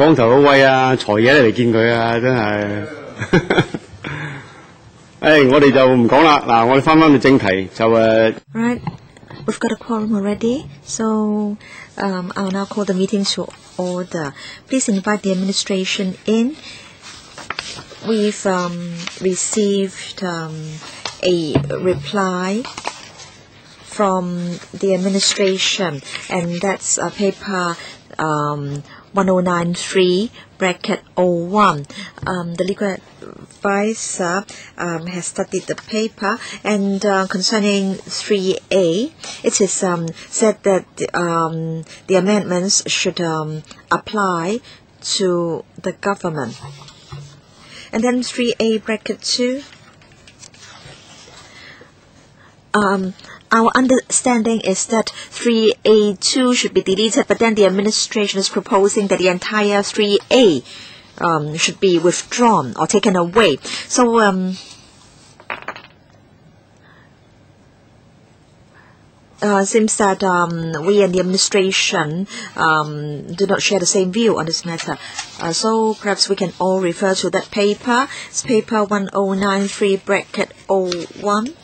光頭好威啊，財爺嚟見佢啊，真係。我哋就唔講啦。嗱，我哋翻到正題就Right, we've got a quorum already, so I'll now call the meeting to order. Please invite the administration in. We've received a reply from the administration, and that's paper 1093/01. The legal advisor has studied the paper, and concerning 3A, it is said that the amendments should apply to the government. And then 3A(2). Our understanding is that 3A2 should be deleted, but then the administration is proposing that the entire 3A should be withdrawn or taken away. So seems that we and the administration do not share the same view on this matter. So perhaps we can all refer to that paper. It's paper 1093/01.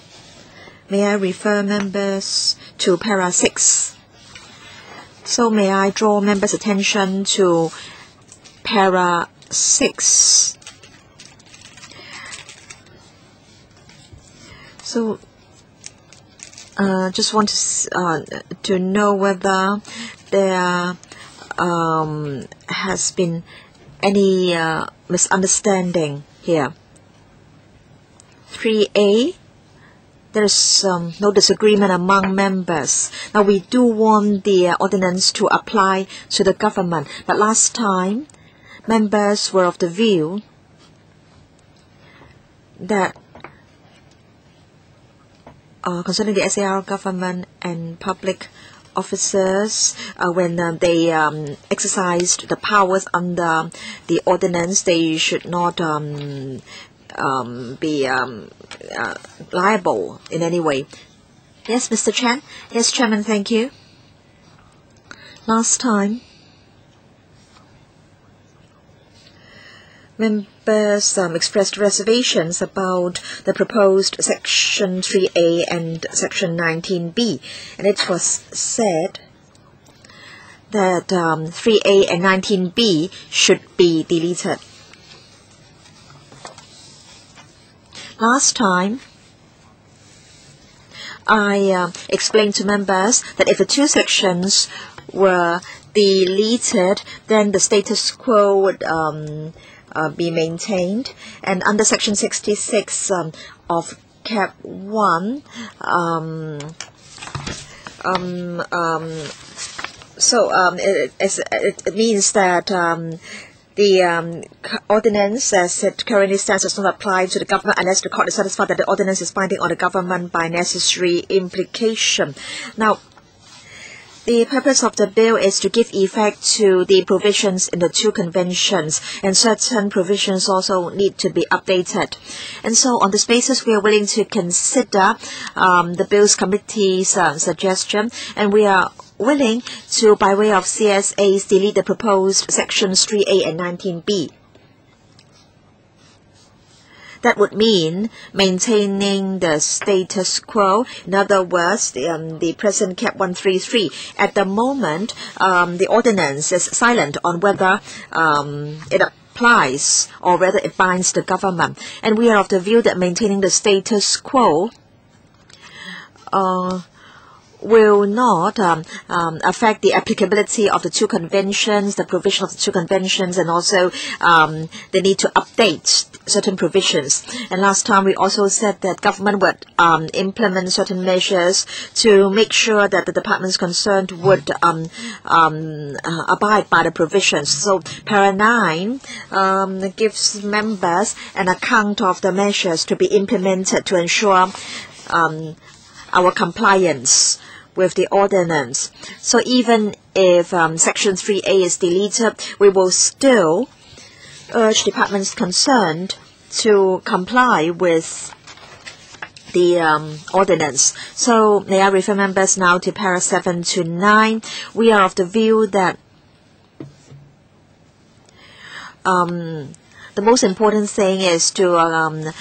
May I refer members to para 6? So may I draw members' attention to para 6? So just want to know whether there has been any misunderstanding here. 3A. There is no disagreement among members. Now, we do want the ordinance to apply to the government, but last time, members were of the view that concerning the SAR government and public officers, when they exercised the powers under the ordinance, they should not be liable in any way. Yes, Mr. Chan. Yes, Chairman, thank you. Last time, members expressed reservations about the proposed Section 3A and Section 19B, and it was said that 3A and 19B should be deleted. Last time, I explained to members that if the two sections were deleted, then the status quo would be maintained. And under Section 66 of Cap 1, it means that the ordinance, as it currently stands, does not apply to the government unless the court is satisfied that the ordinance is binding on the government by necessary implication. Now, the purpose of the bill is to give effect to the provisions in the two conventions, and certain provisions also need to be updated. And so on this basis, we are willing to consider the Bills Committee's suggestion, and we are willing to, by way of CSAs, delete the proposed sections 3A and 19B. That would mean maintaining the status quo. In other words, the present Cap 133. At the moment, the ordinance is silent on whether it applies or whether it binds the government. And we are of the view that maintaining the status quo will not affect the applicability of the two conventions, the provision of the two conventions, and also the need to update certain provisions. And last time we also said that government would implement certain measures to make sure that the departments concerned would abide by the provisions. So para 9 gives members an account of the measures to be implemented to ensure our compliance with the ordinance. So even if Section 3A is deleted, we will still urge departments concerned to comply with the ordinance. So may I refer members now to para 7 to 9. We are of the view that the most important thing is to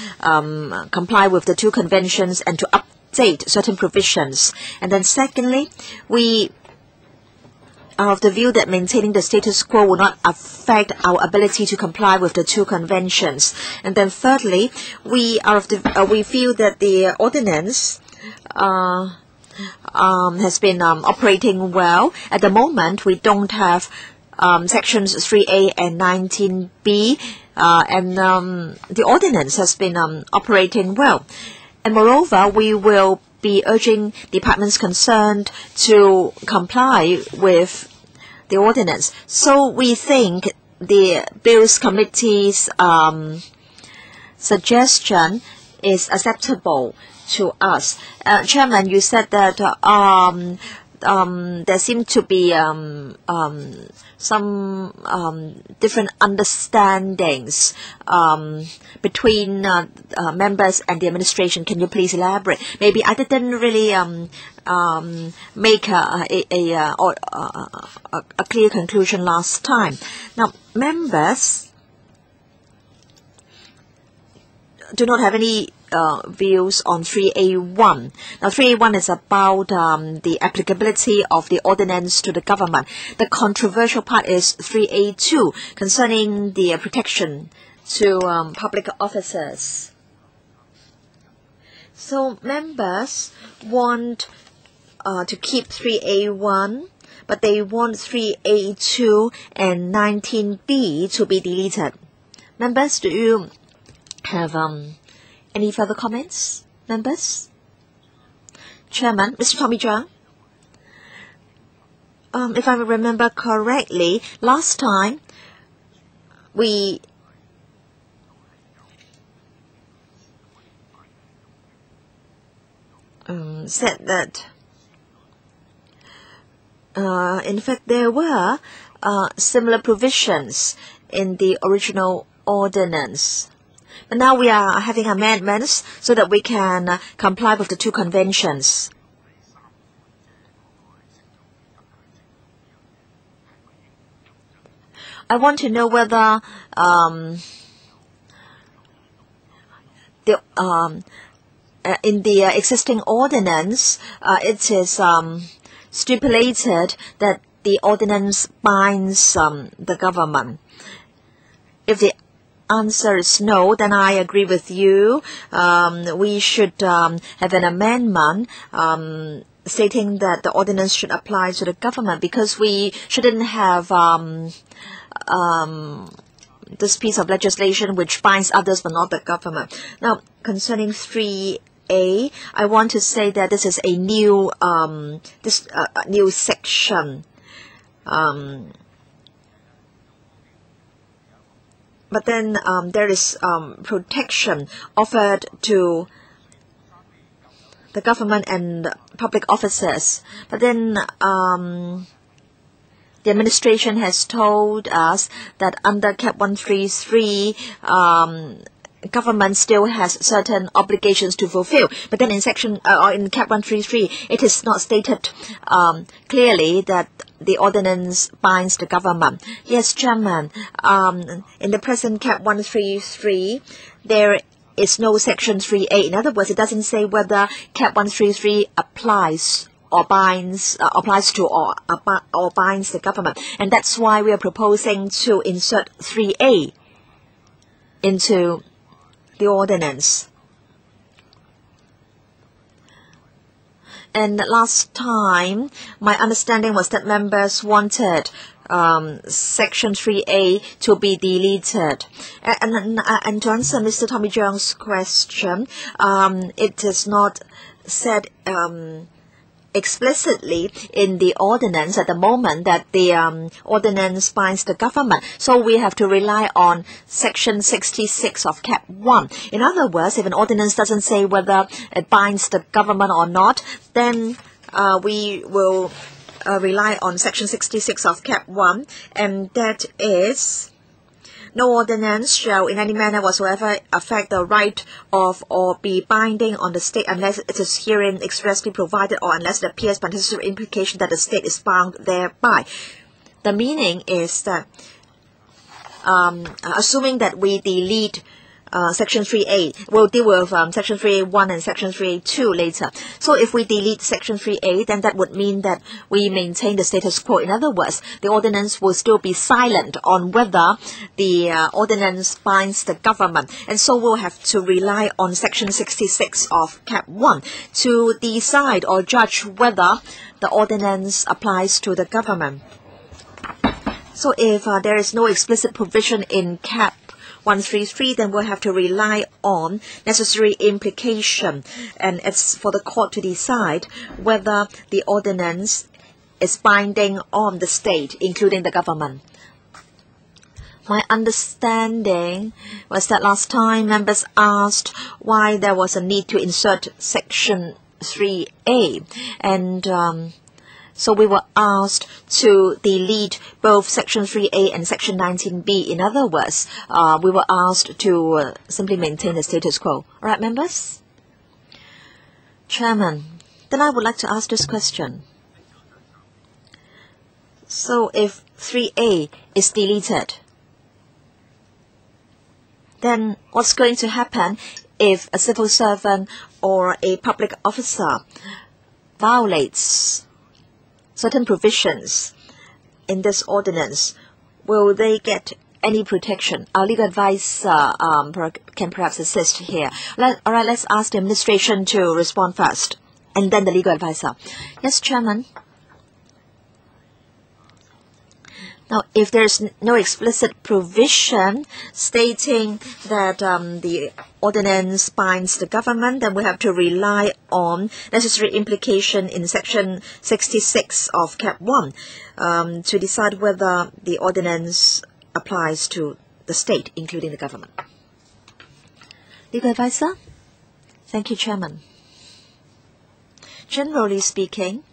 comply with the two conventions and to update certain provisions. And then secondly, we are of the view that maintaining the status quo will not affect our ability to comply with the two conventions. And then thirdly, we feel that the ordinance has been operating well. At the moment, we don't have sections 3A and 19B, and the ordinance has been operating well. And moreover, we will be urging departments concerned to comply with the ordinance. So we think the Bills Committee's suggestion is acceptable to us. Chairman, you said that there seem to be some different understandings between members and the administration. Can you please elaborate? Maybe I didn't really make a clear conclusion last time. Now, members do not have any views on 3A1. Now, 3A1 is about the applicability of the ordinance to the government. The controversial part is 3A2 concerning the protection to public officers. So members want to keep 3A1, but they want 3A2 and 19B to be deleted. Members, do you have any further comments, members? Chairman, Mr. Tommy Chung. If I remember correctly, last time we said that in fact there were similar provisions in the original ordinance. But now we are having amendments so that we can comply with the two conventions. I want to know whether in the existing ordinance it is stipulated that the ordinance binds the government. If the answer is no, then I agree with you. We should have an amendment stating that the ordinance should apply to the government, because we shouldn't have this piece of legislation which binds others but not the government. Now, concerning 3A, I want to say that this is a new new section. But then there is protection offered to the government and public officers. But then the administration has told us that under Cap 133, government still has certain obligations to fulfill. But then in section or in Cap 133, it is not stated clearly that the ordinance binds the government. Yes, Chairman. In the present Cap 133, there is no section 3A. In other words, it doesn't say whether Cap 133 applies or binds or binds the government, and that's why we are proposing to insert 3A into the ordinance. And last time, my understanding was that members wanted Section 3A to be deleted. And to answer Mr. Tommy Jung's question, it is not said explicitly in the ordinance at the moment that the ordinance binds the government. So we have to rely on Section 66 of Cap 1. In other words, if an ordinance doesn't say whether it binds the government or not, then we will rely on Section 66 of Cap 1, and that is: no ordinance shall in any manner whatsoever affect the right of or be binding on the state unless it is herein expressly provided or unless it appears by necessary implication that the state is bound thereby. The meaning is that assuming that we delete Section 3A. We'll deal with Section 3A1 and Section 3A2 later. So if we delete Section 3A, then that would mean that we maintain the status quo. In other words, the ordinance will still be silent on whether the ordinance binds the government. And so we'll have to rely on Section 66 of Cap 1 to decide or judge whether the ordinance applies to the government. So if there is no explicit provision in Cap 133, then we'll have to rely on necessary implication, and it's for the court to decide whether the ordinance is binding on the state, including the government. My understanding was that last time members asked why there was a need to insert Section 3A, and so we were asked to delete both Section 3A and Section 19B. In other words, we were asked to simply maintain the status quo. All right, members? Chairman, then I would like to ask this question. So if 3A is deleted, then what's going to happen if a civil servant or a public officer violates certain provisions in this ordinance? Will they get any protection? Our legal advisor can perhaps assist here. All right, let's ask the administration to respond first, and then the legal advisor. Yes, Chairman. Now, if there's no explicit provision stating that the ordinance binds the government, then we have to rely on necessary implication in Section 66 of Cap 1 to decide whether the ordinance applies to the state, including the government. Legal advisor? Thank you, Chairman. Generally speaking,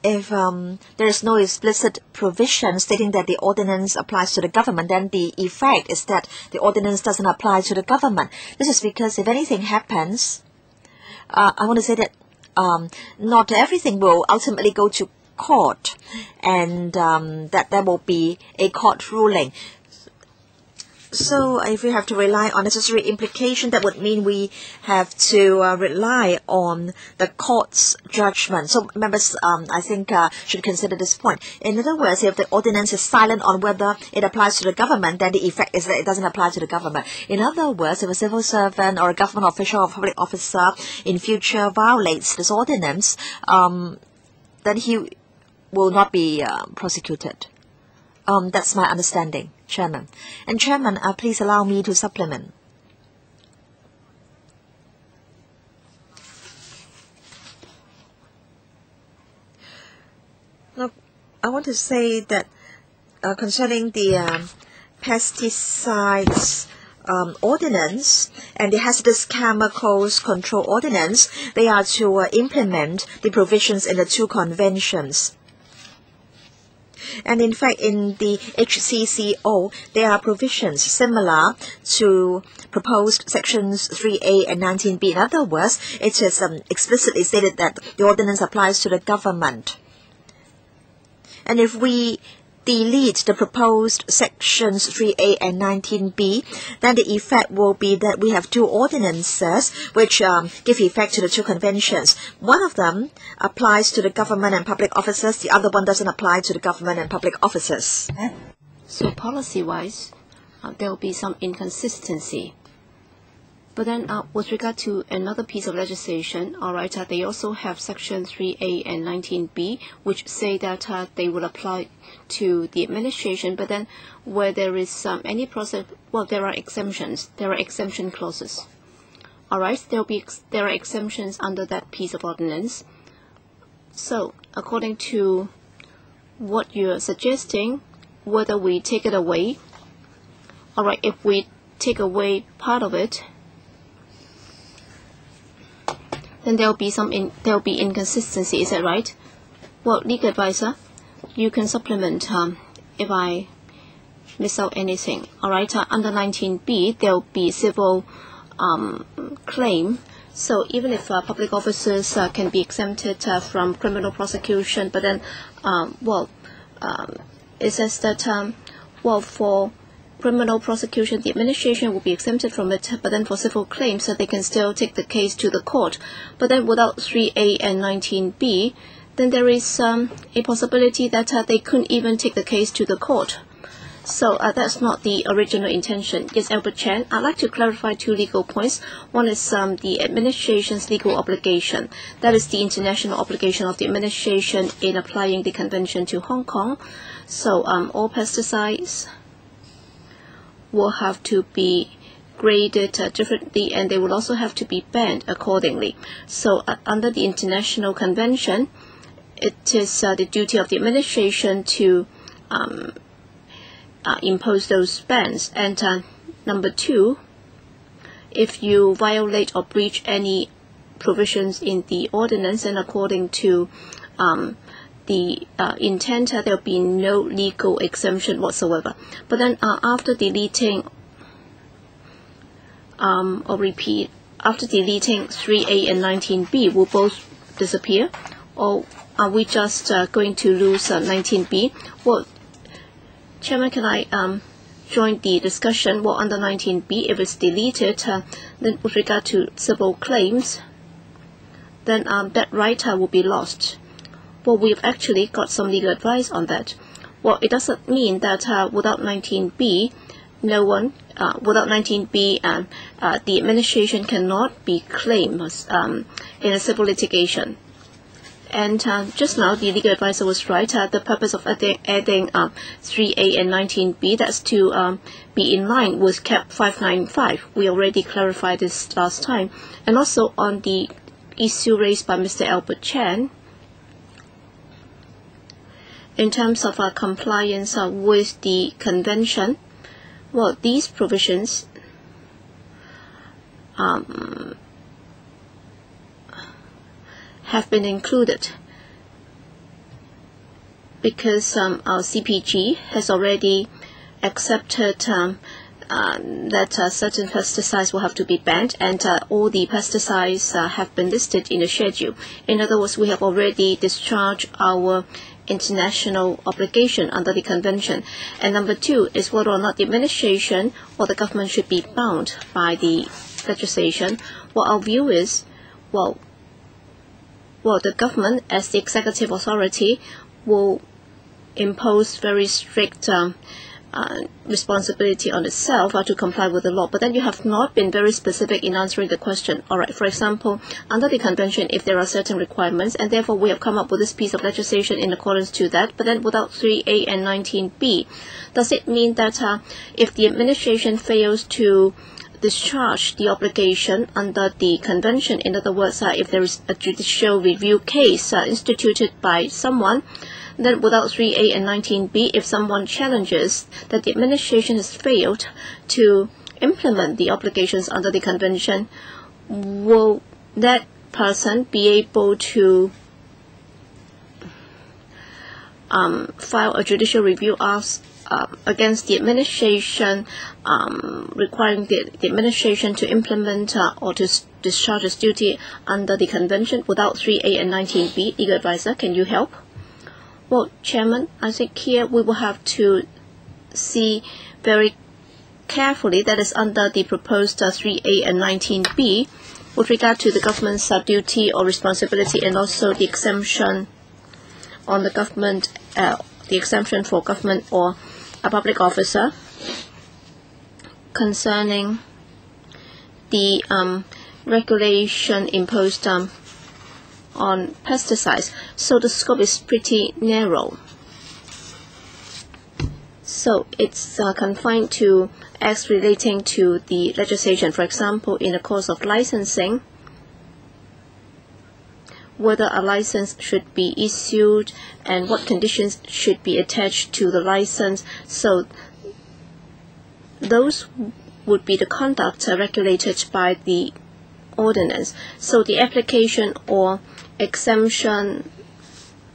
if there is no explicit provision stating that the ordinance applies to the government, then the effect is that the ordinance doesn't apply to the government. This is because if anything happens, I want to say that not everything will ultimately go to court, and that there will be a court ruling. So if we have to rely on necessary implication, that would mean we have to rely on the court's judgment. So members, I think, should consider this point. In other words, if the ordinance is silent on whether it applies to the government, then the effect is that it doesn't apply to the government. In other words, if a civil servant or a government official or public officer in future violates this ordinance, then he will not be prosecuted. That's my understanding, Chairman. And Chairman, please allow me to supplement. Now, I want to say that concerning the pesticides ordinance and the hazardous chemicals control ordinance, they are to implement the provisions in the two conventions. And in fact, in the HCCO, there are provisions similar to proposed Sections 3A and 19B. In other words, it is explicitly stated that the ordinance applies to the government. And if we delete the proposed Sections 3A and 19B, then the effect will be that we have two ordinances which give effect to the two conventions. One of them applies to the government and public officers, the other one doesn't apply to the government and public officers. So policy-wise, there will be some inconsistency. But then with regard to another piece of legislation, all right, they also have Section 3A and 19B, which say that they will apply to the administration. But then where there is any process, well, there are exemptions. There are exemption clauses. All right, there are exemptions under that piece of ordinance. So according to what you're suggesting, whether we take it away, all right, if we take away part of it, then there will be inconsistency. Is that right? Well, legal advisor, you can supplement if I miss out anything. All right. Under 19B, there will be civil claim. So even if public officers can be exempted from criminal prosecution, but then, well, it says that, well, for criminal prosecution, the administration will be exempted from it, but then for civil claims, they can still take the case to the court. But then without 3A and 19B, then there is a possibility that they couldn't even take the case to the court. So that's not the original intention. Yes, Albert Chan, I'd like to clarify two legal points. One is the administration's legal obligation. That is the international obligation of the administration in applying the convention to Hong Kong. So all pesticides will have to be graded differently, and they will also have to be banned accordingly. So under the international convention, it is the duty of the administration to impose those bans. And number two, if you violate or breach any provisions in the ordinance, and according to the intent, there will be no legal exemption whatsoever. But then after deleting after deleting 3A and 19B, will both disappear, or are we just going to lose 19B? Well, Chairman, can I join the discussion? Well, under 19B, if it's deleted, then with regard to civil claims, then that right will be lost. Well, we've actually got some legal advice on that. Well, it doesn't mean that without 19B, without 19B, the administration cannot be claimed in a civil litigation. And just now, the legal advisor was right. The purpose of adding 3A and 19B, that's to be in line with CAP 595. We already clarified this last time. And also on the issue raised by Mr. Albert Chan, in terms of compliance with the convention, well, these provisions have been included because our CPG has already accepted that certain pesticides will have to be banned, and all the pesticides have been listed in the schedule. In other words, we have already discharged our international obligation under the convention. And number two is whether or not the administration or the government should be bound by the legislation. Well, our view is, well, the government, as the executive authority, will impose very strict responsibility on itself to comply with the law. But then you have not been very specific in answering the question. All right, for example, under the convention, if there are certain requirements, and therefore we have come up with this piece of legislation in accordance to that, but then without 3A and 19B, does it mean that if the administration fails to discharge the obligation under the convention, in other words, if there is a judicial review case instituted by someone, then without 3A and 19B, if someone challenges that the administration has failed to implement the obligations under the convention, will that person be able to file a judicial review against the administration, requiring the administration to implement or to discharge its duty under the convention without 3A and 19B? Legal advisor, can you help? Well, Chairman, I think here we will have to see very carefully, that is under the proposed 3A and 19B, with regard to the government's duty or responsibility, and also the exemption on the government, the exemption for government or a public officer concerning the regulation imposed on pesticides. So the scope is pretty narrow. So it's confined to acts relating to the legislation. For example, in the course of licensing, whether a license should be issued and what conditions should be attached to the license. So those would be the conduct regulated by the ordinance. So the application or exemption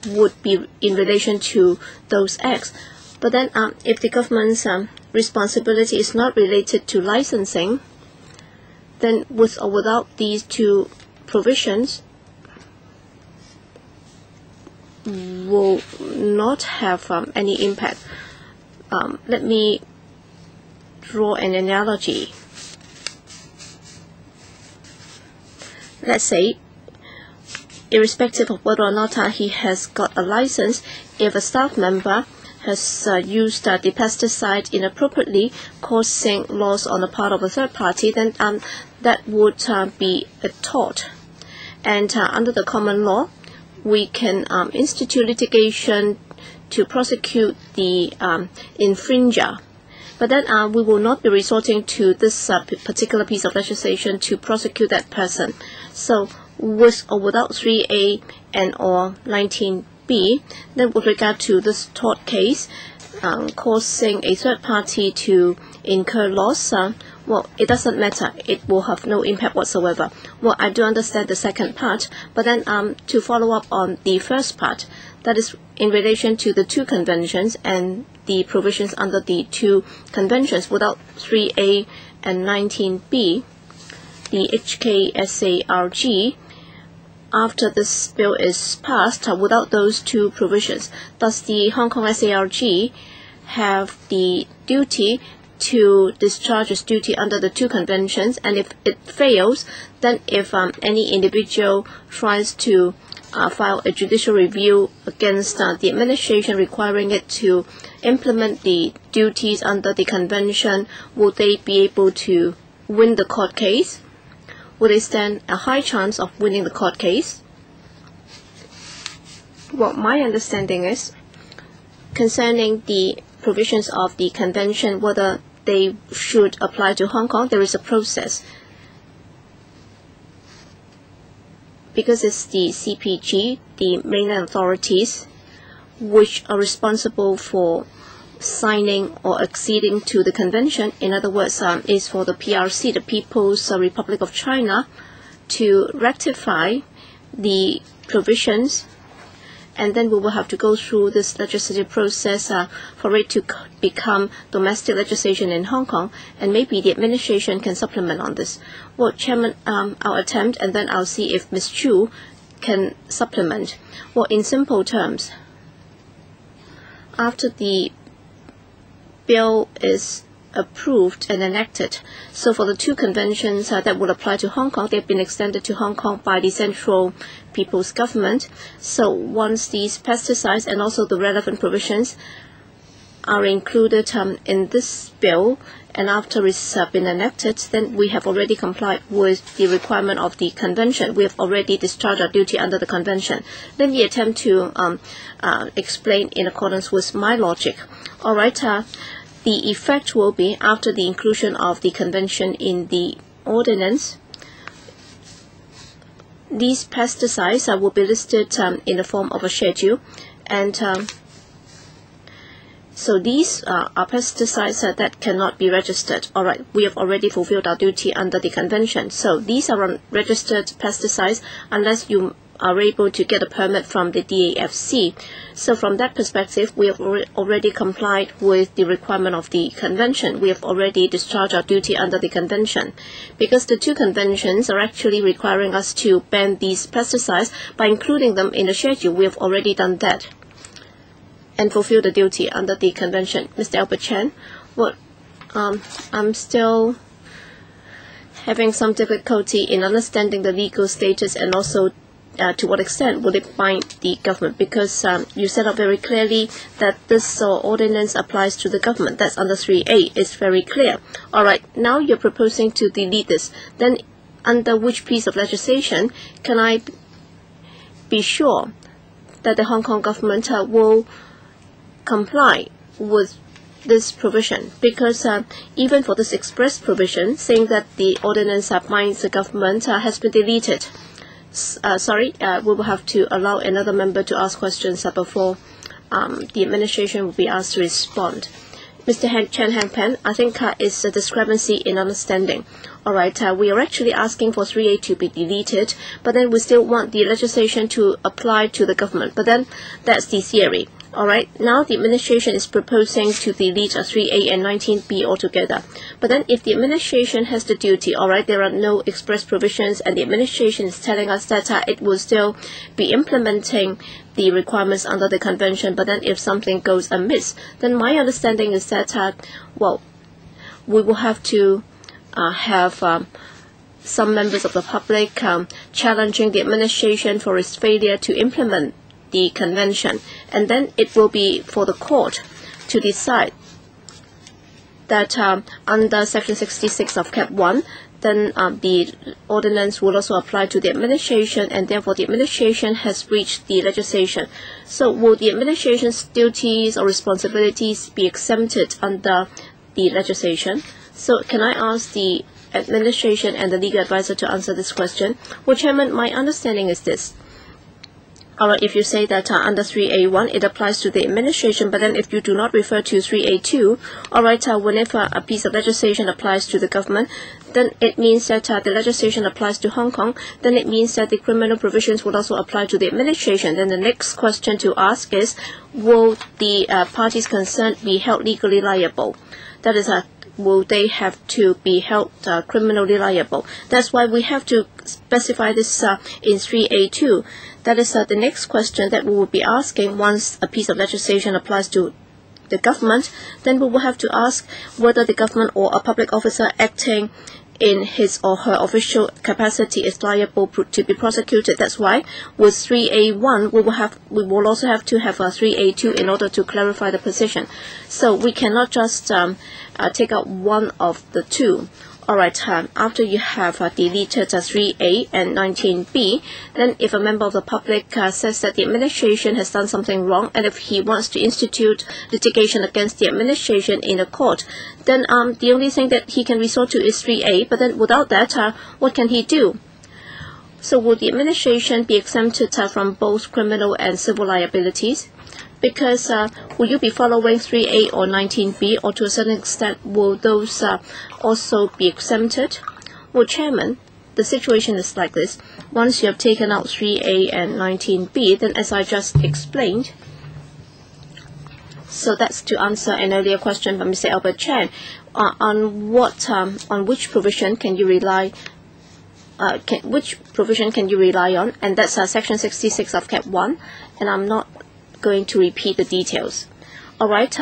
would be in relation to those acts. But then if the government's responsibility is not related to licensing, then with or without these two provisions, will not have any impact. Let me draw an analogy. Let's say, irrespective of whether or not he has got a license, if a staff member has used the pesticide inappropriately, causing loss on the part of a third party, then that would be a tort. And under the common law, we can institute litigation to prosecute the infringer. But then we will not be resorting to this particular piece of legislation to prosecute that person. So with or without 3A and or 19B, then with regard to this tort case, causing a third party to incur loss, well, it doesn't matter. It will have no impact whatsoever. Well, I do understand the second part, but then to follow up on the first part, that is in relation to the two conventions and the provisions under the two conventions. Without 3A and 19B, the HKSARG, after this bill is passed, without those two provisions, does the Hong Kong SARG have the duty to discharge its duty under the two conventions? And if it fails, then if any individual tries to file a judicial review against the administration requiring it to implement the duties under the convention, will they be able to win the court case? Will they stand a high chance of winning the court case? Well, my understanding is, concerning the provisions of the convention, whether they should apply to Hong Kong, there is a process. Because it's the CPG, the mainland authorities, which are responsible for signing or acceding to the convention. In other words, is for the PRC, the People's Republic of China, to rectify the provisions, and then we will have to go through this legislative process for it to become domestic legislation in Hong Kong, and maybe the administration can supplement on this. Well, Chairman, I'll attempt, and then I'll see if Ms. Chu can supplement. Well, in simple terms, after the bill is approved and enacted, so for the two conventions that will apply to Hong Kong, they've been extended to Hong Kong by the Central People's Government. So once these pesticides and also the relevant provisions are included in this bill, and after it's been enacted, then we have already complied with the requirement of the convention. We have already discharged our duty under the convention. Let me attempt to explain in accordance with my logic. All right, the effect will be, after the inclusion of the convention in the ordinance, these pesticides will be listed in the form of a schedule, and so these are pesticides that cannot be registered. All right, we have already fulfilled our duty under the convention. So these are unregistered pesticides unless you are able to get a permit from the DAFC. So from that perspective, we have already complied with the requirement of the convention. We have already discharged our duty under the convention. Because the two conventions are actually requiring us to ban these pesticides by including them in the schedule, we have already done that and fulfilled the duty under the convention. Mr. Albert Chan, well, I'm still having some difficulty in understanding the legal status, and also to what extent will it bind the government, because you set out very clearly that this ordinance applies to the government. That's under 3A. It's very clear. All right, now you're proposing to delete this. Then under which piece of legislation can I be sure that the Hong Kong government will comply with this provision? Because even for this express provision saying that the ordinance binds the government has been deleted. Sorry, we will have to allow another member to ask questions before the administration will be asked to respond. Mr. Chen Hangpan, I think it's a discrepancy in understanding. All right, we are actually asking for 3A to be deleted, but then we still want the legislation to apply to the government. But then that's the theory. All right, now the administration is proposing to delete 3A and 19B altogether. But then if the administration has the duty, all right, there are no express provisions, and the administration is telling us that it will still be implementing the requirements under the convention. But then if something goes amiss, then my understanding is that, we will have to have some members of the public challenging the administration for its failure to implement the convention, and then it will be for the court to decide that under Section 66 of Cap 1, then the ordinance will also apply to the administration, and therefore the administration has breached the legislation. So will the administration's duties or responsibilities be exempted under the legislation? So can I ask the administration and the legal advisor to answer this question? Well, Chairman, my understanding is this. Alright, if you say that under 3A1 it applies to the administration, but then if you do not refer to 3A2, alright, whenever a piece of legislation applies to the government, then it means that the legislation applies to Hong Kong, then it means that the criminal provisions will also apply to the administration. Then the next question to ask is, will the parties concerned be held legally liable? That is, will they have to be held criminally liable? That's why we have to specify this in 3A2. That is the next question that we will be asking once a piece of legislation applies to the government. Then we will have to ask whether the government or a public officer acting in his or her official capacity is liable to be prosecuted. That's why with 3A1 we will also have to have a 3A2 in order to clarify the position. So we cannot just take out one of the two. Alright, after you have deleted 3A and 19B, then if a member of the public says that the administration has done something wrong, and if he wants to institute litigation against the administration in a court, then the only thing that he can resort to is 3A, but then without that, what can he do? So will the administration be exempted from both criminal and civil liabilities? Because will you be following 3A or 19B, or to a certain extent will those also be exempted? Well, Chairman, the situation is like this. Once you have taken out 3A and 19B, then as I just explained, so that's to answer an earlier question by Mr. Albert Chan. On which provision can you rely? Which provision can you rely on? And that's Section 66 of Cap 1, and I'm not going to repeat the details. Alright,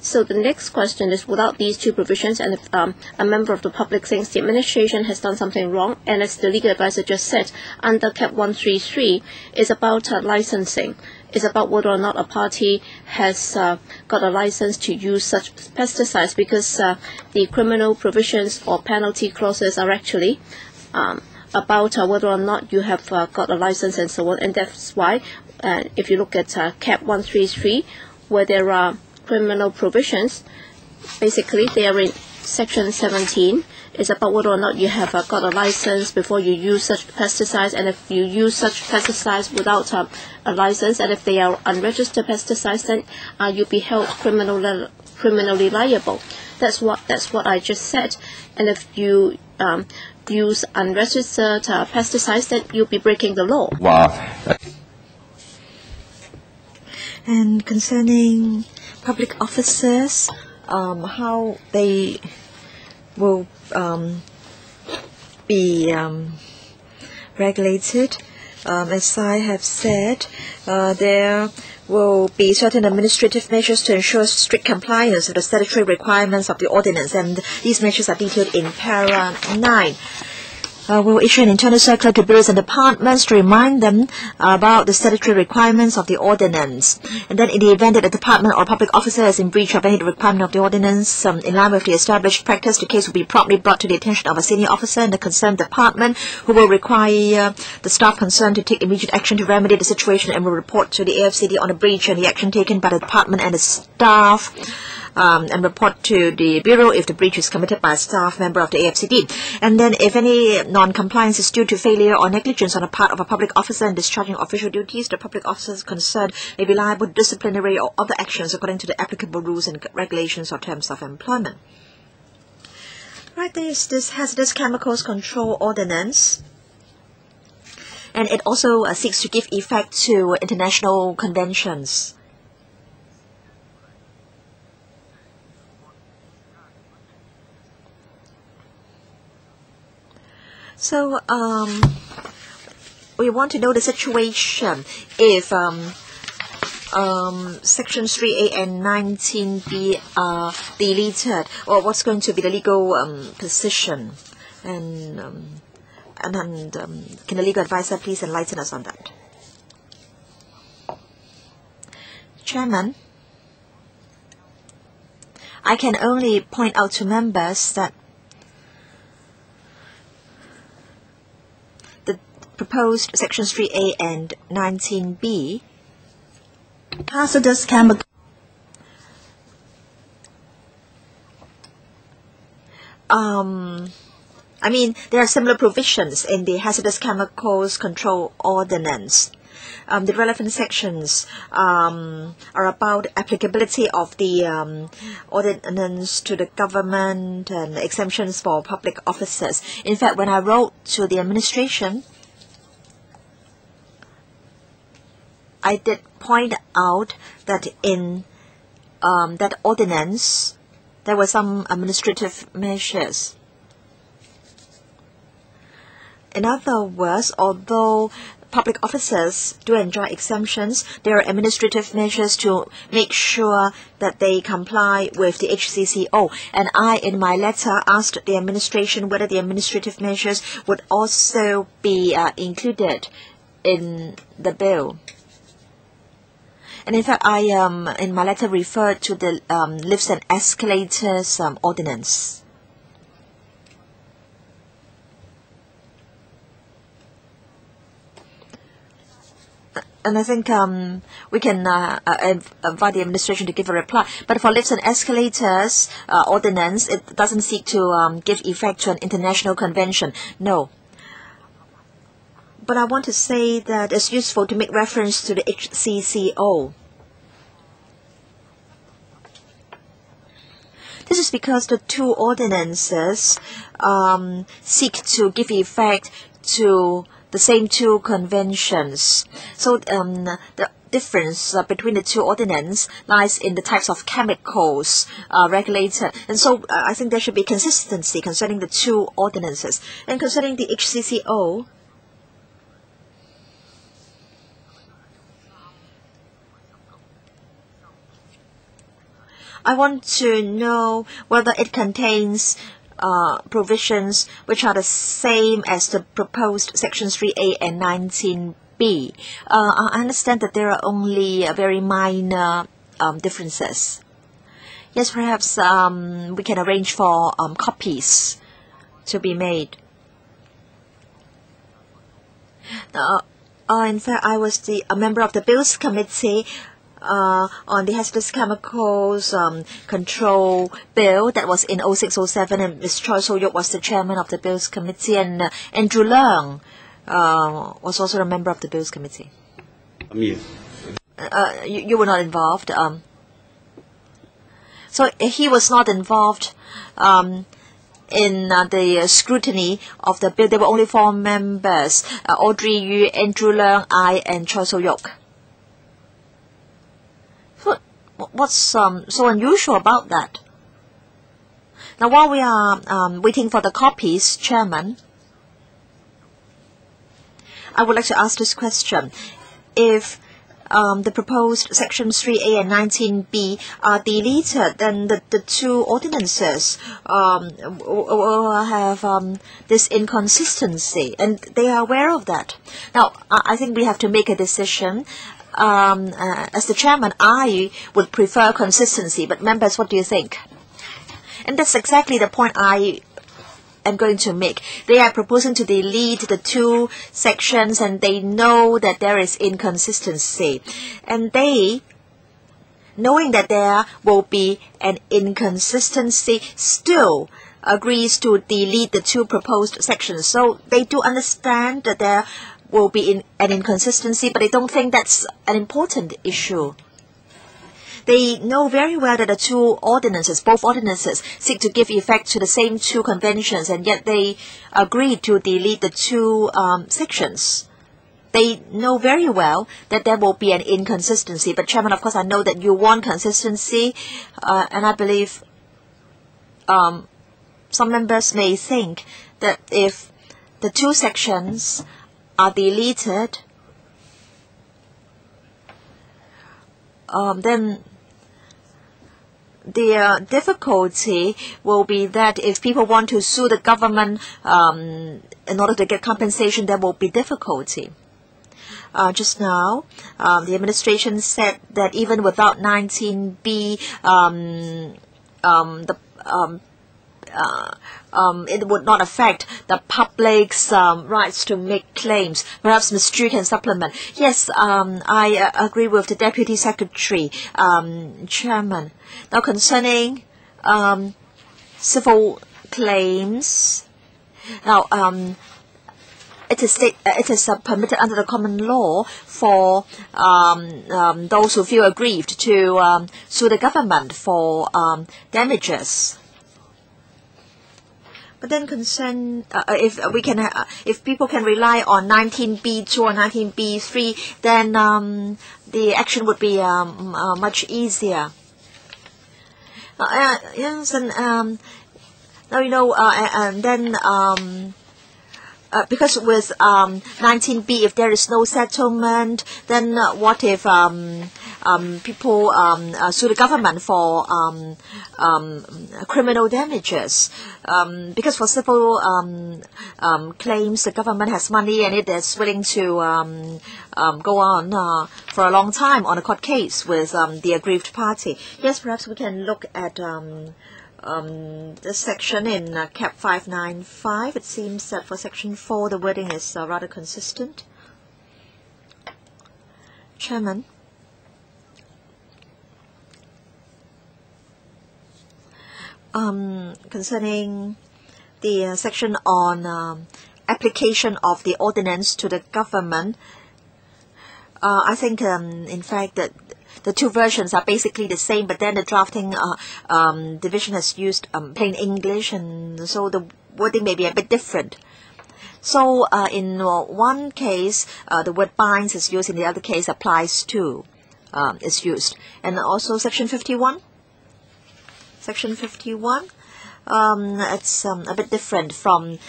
so the next question is, without these two provisions, and if a member of the public thinks the administration has done something wrong, and as the legal advisor just said, under Cap 133 is about licensing. It's about whether or not a party has got a license to use such pesticides, because the criminal provisions or penalty clauses are actually about whether or not you have got a license and so on. And that's why if you look at Cap 133, where there are criminal provisions, basically they are in Section 17. It's about whether or not you have got a license before you use such pesticides, and if you use such pesticides without a license, and if they are unregistered pesticides, then you'll be held criminally liable. That's what I just said. And if you use unregistered pesticides, then you'll be breaking the law. Wow. And concerning public officers, how they will be regulated, as I have said, there will be certain administrative measures to ensure strict compliance with the statutory requirements of the ordinance, and these measures are detailed in para 9. We'll issue an internal circular to bureaus and departments to remind them about the statutory requirements of the ordinance. And then in the event that the department or public officer is in breach of any requirement of the ordinance, in line with the established practice, the case will be promptly brought to the attention of a senior officer in the concerned department, who will require the staff concerned to take immediate action to remedy the situation, and will report to the AFCD on the breach and the action taken by the department and the staff, and report to the Bureau if the breach is committed by a staff member of the AFCD. And then if any non-compliance is due to failure or negligence on the part of a public officer in discharging official duties, the public officers concerned may be liable to disciplinary or other actions according to the applicable rules and regulations or terms of employment. Right, there's this Hazardous Chemicals Control Ordinance. And it also seeks to give effect to international conventions. So we want to know the situation if Section 3A and 19B are deleted, or what's going to be the legal position. And can the legal advisor please enlighten us on that? Chairman, I can only point out to members that the proposed Section 3A and 19B hazardous chemical I mean, there are similar provisions in the Hazardous Chemicals Control Ordinance. The relevant sections are about applicability of the ordinance to the government and exemptions for public officers. In fact, when I wrote to the administration, I did point out that in that ordinance, there were some administrative measures. In other words, although public officers do enjoy exemptions, there are administrative measures to make sure that they comply with the HCCO. And I, in my letter, asked the administration whether the administrative measures would also be included in the bill. And in fact, I, in my letter, referred to the lifts and escalators ordinance. And I think we can invite the administration to give a reply. But for lifts and escalators ordinance, it doesn't seek to give effect to an international convention. No. But I want to say that it's useful to make reference to the HCCO. This is because the two ordinances seek to give effect to the same two conventions. So the difference between the two ordinances lies in the types of chemicals regulated. And so I think there should be consistency concerning the two ordinances. And concerning the HCCO, I want to know whether it contains provisions which are the same as the proposed Section 3A and 19B. I understand that there are only very minor differences. Yes, perhaps we can arrange for copies to be made. In fact, I was a member of the Bills Committee on the Hazardous Chemicals Control Bill that was in 0607, and Ms. Choi So-yuk was the chairman of the Bills Committee, and Andrew Leung was also a member of the Bills Committee. Yes. You were not involved. So he was not involved in the scrutiny of the bill. There were only 4 members, Audrey Yu, Andrew Leung, I, and Choi So-yuk. What's so unusual about that? Now, while we are waiting for the copies, Chairman, I would like to ask this question. If the proposed Section 3A and 19B are deleted, then the two ordinances will have this inconsistency, and they are aware of that. Now, I think we have to make a decision. As the chairman, I would prefer consistency, but members, what do you think? And that's exactly the point I am going to make. They are proposing to delete the two sections, and they know that there is inconsistency. And they, knowing that there will be an inconsistency, still agrees to delete the two proposed sections. So they do understand that there will be an inconsistency, but they don't think that's an important issue. They know very well that the two ordinances, both ordinances, seek to give effect to the same two conventions, and yet they agree to delete the two sections. They know very well that there will be an inconsistency. But Chairman, of course, I know that you want consistency, and I believe some members may think that if the two sections are deleted, then the difficulty will be that if people want to sue the government in order to get compensation, there will be difficulty. Just now, the administration said that even without 19B, it would not affect the public's rights to make claims. Perhaps Ms. Chu can supplement. Yes, I agree with the Deputy Secretary, Chairman. Now concerning civil claims, now it is permitted under the common law for those who feel aggrieved to sue the government for damages. But then if people can rely on 19B2 or 19B3, then the action would be much easier. Yes, and now and then. Because with 19B, if there is no settlement, then what if people sue the government for criminal damages? Because for civil claims, the government has money and it is willing to go on for a long time on a court case with the aggrieved party. Yes, perhaps we can look at this section in Cap 595. It seems that for Section 4, the wording is rather consistent. Chairman, concerning the section on application of the ordinance to the government, I think, in fact, that the two versions are basically the same, but then the drafting division has used plain English, and so the wording may be a bit different. So in one case, the word binds is used, in the other case, applies to is used. And also Section 51. Section 51. It's a bit different from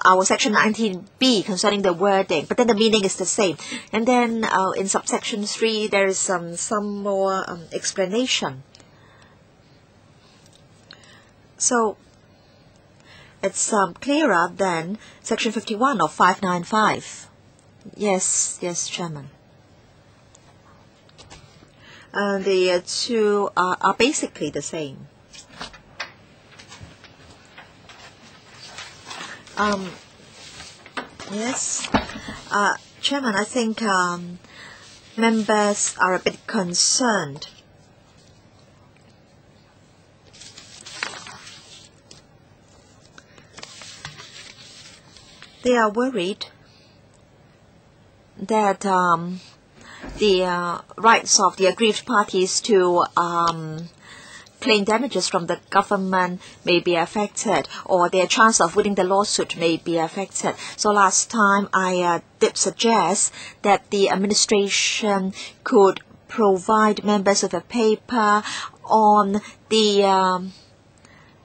our Section 19B concerning the wording, but then the meaning is the same. And then in subsection 3, there is some more explanation. So it's clearer than Section 51 of 595. Yes, Chairman. The two are basically the same. Yes, Chairman, I think members are a bit concerned. They are worried that the rights of the aggrieved parties to claim damages from the government may be affected, or their chance of winning the lawsuit may be affected. So last time I did suggest that the administration could provide members with a paper on the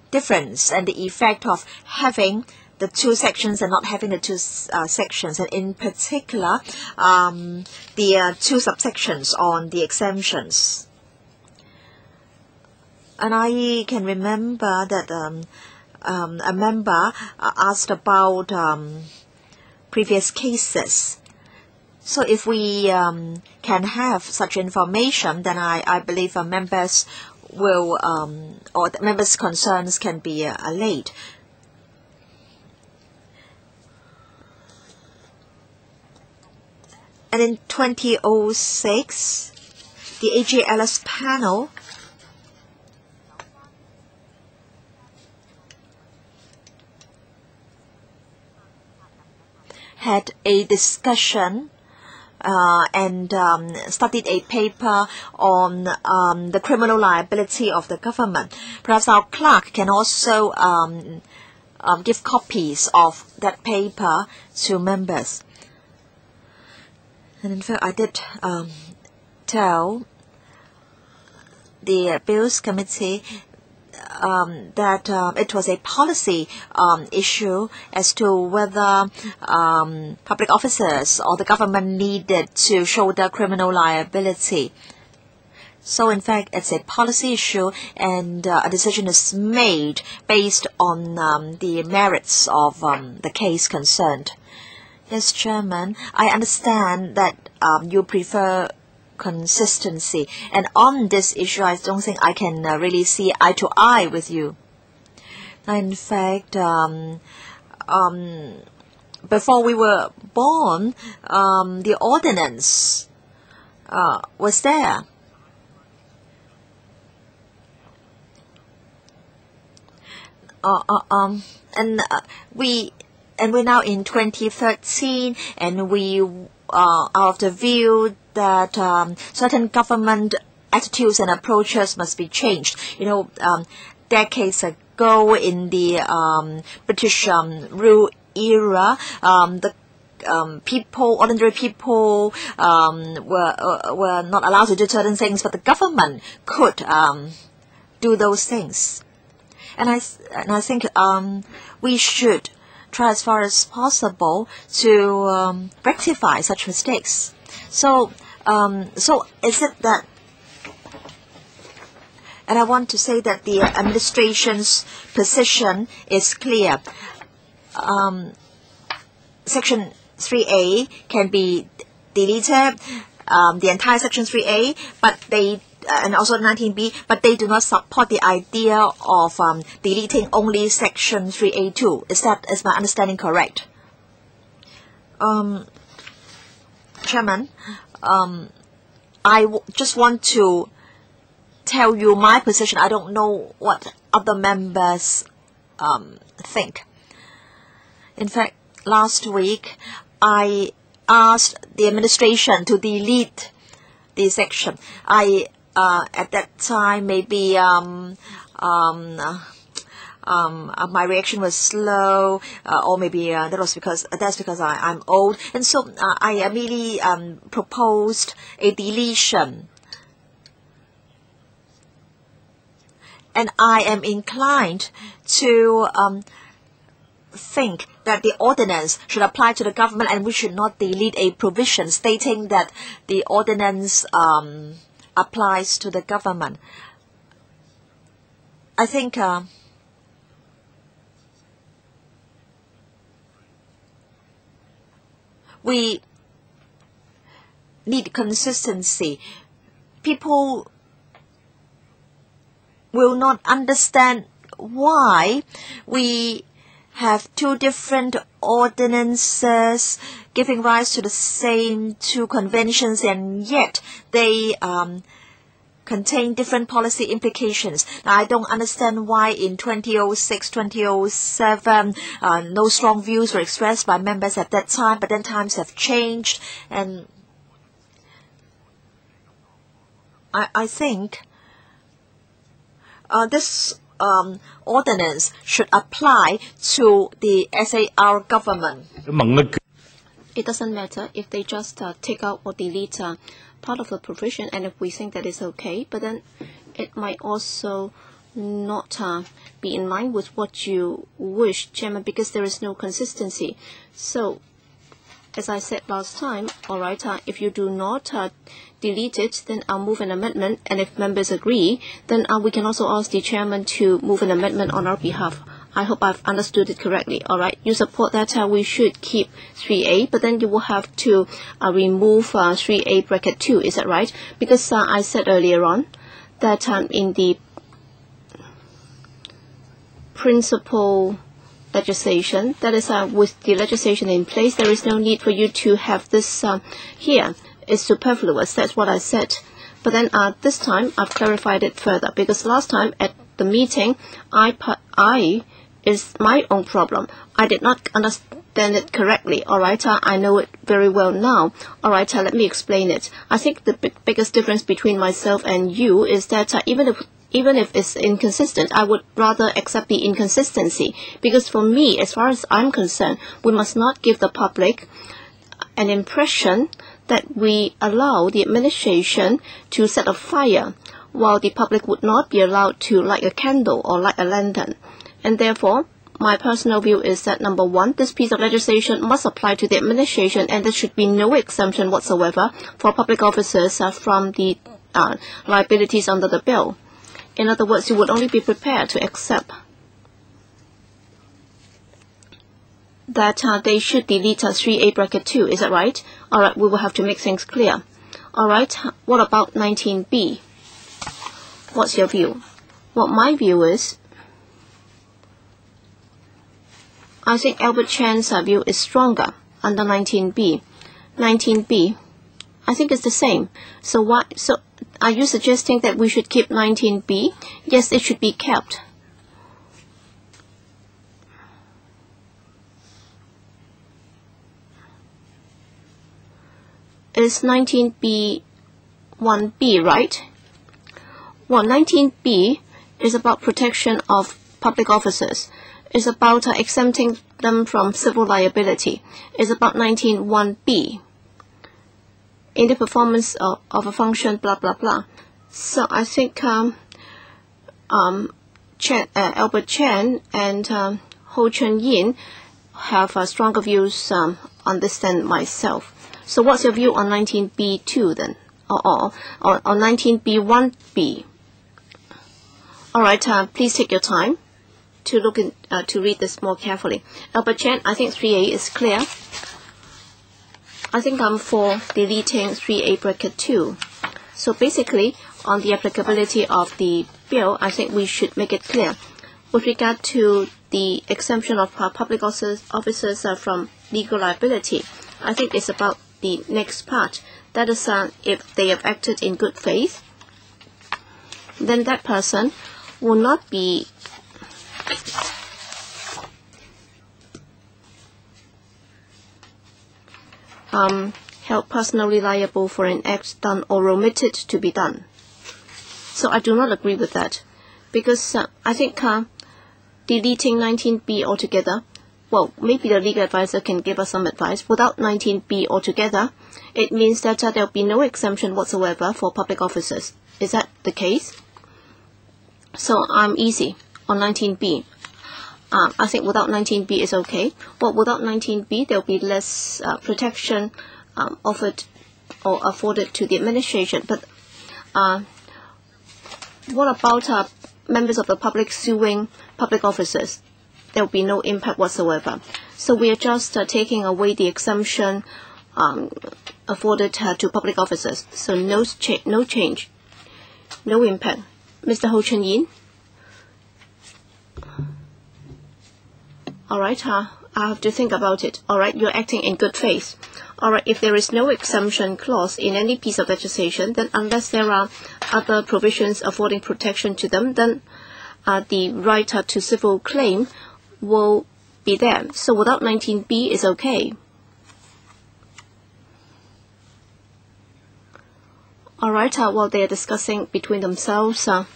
difference and the effect of having the two sections and not having the two sections, and in particular the two subsections on the exemptions. And I can remember that a member asked about previous cases. So if we can have such information, then I believe members will, or the members' concerns can be allayed. And in 2006, the AJLS panel had a discussion and studied a paper on the criminal liability of the government. Perhaps our clerk can also give copies of that paper to members. And in fact, I did tell the Bills Committee that it was a policy issue as to whether public officers or the government needed to shoulder criminal liability. So in fact, it's a policy issue, and a decision is made based on the merits of the case concerned. Yes, Chairman, I understand that you prefer consistency, and on this issue, I don't think I can really see eye to eye with you. In fact, before we were born, the ordinance was there. And we're now in 2013, and we are of the view that certain government attitudes and approaches must be changed. Decades ago in the British rule era, the ordinary people were not allowed to do certain things, but the government could do those things. And I think we should try as far as possible to rectify such mistakes. So is it that? And I want to say that the administration's position is clear. Section 3A can be deleted, the entire Section 3A, but and also 19B, but they do not support the idea of deleting only Section 3A2. Is my understanding correct? Chairman, I just want to tell you my position. I don't know what other members think. In fact, last week, I asked the administration to delete the section. At that time, maybe my reaction was slow, or maybe that's because I'm old, and so I immediately proposed a deletion. And I am inclined to think that the ordinance should apply to the government, and we should not delete a provision stating that the ordinance applies to the government. I think we need consistency. People will not understand why we have two different ordinances giving rise to the same two conventions, and yet they contain different policy implications. Now, I don't understand why in 2006, 2007, no strong views were expressed by members at that time, but then times have changed, and I think this ordinance should apply to the SAR government. It doesn't matter if they just take out or delete part of the provision, and if we think that is okay, but then it might also not be in line with what you wish, Chairman, because there is no consistency. So, as I said last time, all right, if you do not delete it, then I'll move an amendment, and if members agree, then we can also ask the Chairman to move an amendment on our behalf. I hope I've understood it correctly. All right, you support that we should keep 3A, but then you will have to remove 3A bracket 2. Is that right? Because I said earlier on that in the principal legislation, that is with the legislation in place, there is no need for you to have this here. It's superfluous. That's what I said. But then this time I've clarified it further, because last time at the meeting is my own problem. I did not understand it correctly. All right, I know it very well now. All right, let me explain it. I think the biggest difference between myself and you is that even if it's inconsistent, I would rather accept the inconsistency, because for me, as far as I'm concerned, we must not give the public an impression that we allow the administration to set a fire while the public would not be allowed to light a candle or light a lantern. And therefore, my personal view is that, number one, this piece of legislation must apply to the administration, and there should be no exemption whatsoever for public officers from the liabilities under the bill. In other words, you would only be prepared to accept that they should delete 3A bracket 2. Is that right? All right, we will have to make things clear. All right, what about 19B? What's your view? Well, my view is, I think Albert Chan's view is stronger under 19B. 19B, I think it's the same. So why? So are you suggesting that we should keep 19B? Yes, it should be kept. Is 19B 1B, right? Well, 19B is about protection of public officers. It's about exempting them from civil liability. It's about 19(1)(b), in the performance of a function, blah, blah, blah. So I think Albert Chan and Ho Chun-yin have stronger views on this than myself. So what's your view on 19B2 then? Or on 19B1B? All right, please take your time to look to read this more carefully. Albert Chan, I think 3A is clear. I think I'm for deleting 3A bracket 2. So basically, on the applicability of the bill, I think we should make it clear. With regard to the exemption of public officers from legal liability, I think it's about the next part. That is, if they have acted in good faith, then that person will not be held personally liable for an act done or omitted to be done. So I do not agree with that, because I think deleting 19B altogether, well, maybe the legal advisor can give us some advice. Without 19B altogether, it means that there will be no exemption whatsoever for public officers. Is that the case? So I'm easy on 19B. I think without 19B is okay. But without 19B, there will be less protection offered or afforded to the administration. But what about members of the public suing public officers? There will be no impact whatsoever. So we are just taking away the exemption afforded to public officers. So no change, no impact. Mr. Ho Chun-yin? All right, I have to think about it. All right, you're acting in good faith. All right, if there is no exemption clause in any piece of legislation, then unless there are other provisions affording protection to them, then the right to civil claim will be there. So without 19B is okay. All right, while they are discussing between themselves, I'll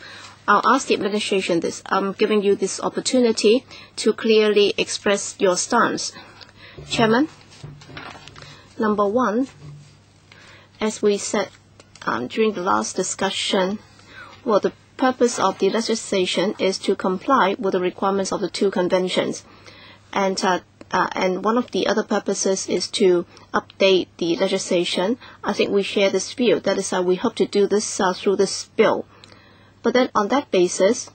ask the administration this. I'm giving you this opportunity to clearly express your stance. Chairman, number one, as we said during the last discussion, well, the purpose of the legislation is to comply with the requirements of the two conventions. And one of the other purposes is to update the legislation. I think we share this view. That is, we hope to do this through this bill. But then on that basis,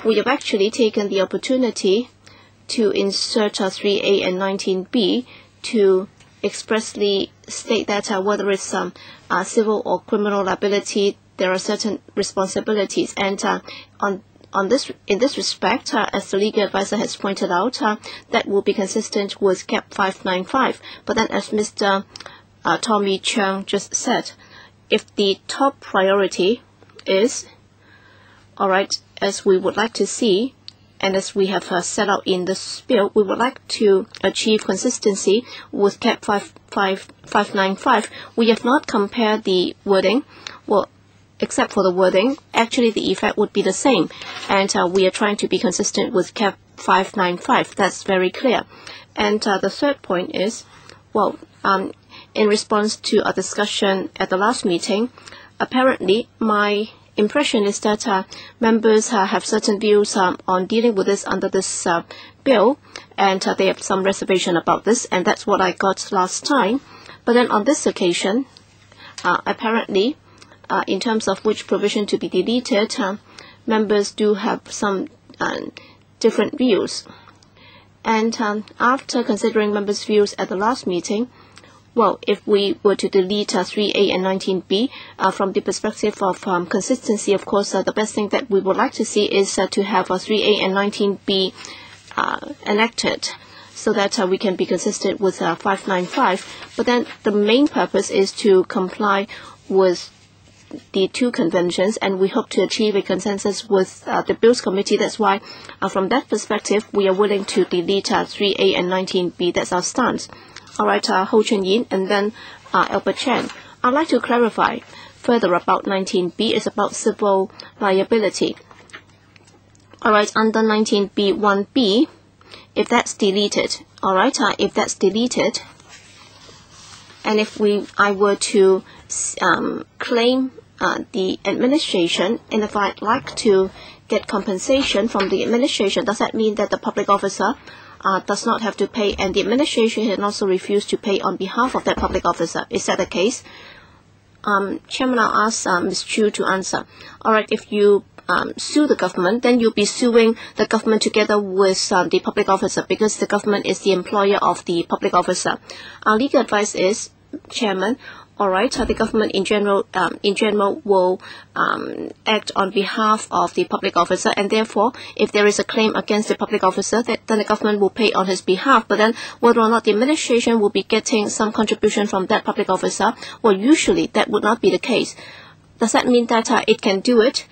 we have actually taken the opportunity to insert 3A and 19B to expressly state that whether it's civil or criminal liability, there are certain responsibilities. And in this respect, as the legal advisor has pointed out, that will be consistent with CAP 595. But then, as Mr. Tommy Chung just said, if the top priority is, all right, as we would like to see, and as we have set out in this bill, we would like to achieve consistency with CAP 595. We have not compared the wording. Well, except for the wording, actually the effect would be the same. And we are trying to be consistent with CAP 595. That's very clear. And the third point is, well, in response to a discussion at the last meeting, apparently my impression is that members have certain views on dealing with this under this bill, and they have some reservation about this, and that's what I got last time. But then on this occasion, apparently, in terms of which provision to be deleted, members do have some different views. And after considering members' views at the last meeting, well, if we were to delete 3A and 19B, from the perspective of consistency, of course, the best thing that we would like to see is to have 3A and 19B enacted, so that we can be consistent with 595. But then the main purpose is to comply with the two conventions, and we hope to achieve a consensus with the Bills Committee. That's why, from that perspective, we are willing to delete 3A and 19B. That's our stance. All right, Ho Chun-yin and then Albert Chan. I'd like to clarify further about 19B. It's about civil liability. All right, under 19B 1B, if that's deleted, all right, if that's deleted, and if I were to claim the administration, and if I'd like to get compensation from the administration, does that mean that the public officer does not have to pay, and the administration can also refuse to pay on behalf of that public officer? Is that the case? Chairman, I'll ask Ms. Chu to answer. All right, if you sue the government, then you'll be suing the government together with the public officer, because the government is the employer of the public officer. Our legal advice is, Chairman, all right, the government in general will act on behalf of the public officer, and therefore, if there is a claim against the public officer, then the government will pay on his behalf. But then, whether or not the administration will be getting some contribution from that public officer, well, usually that would not be the case. Does that mean that it can do it?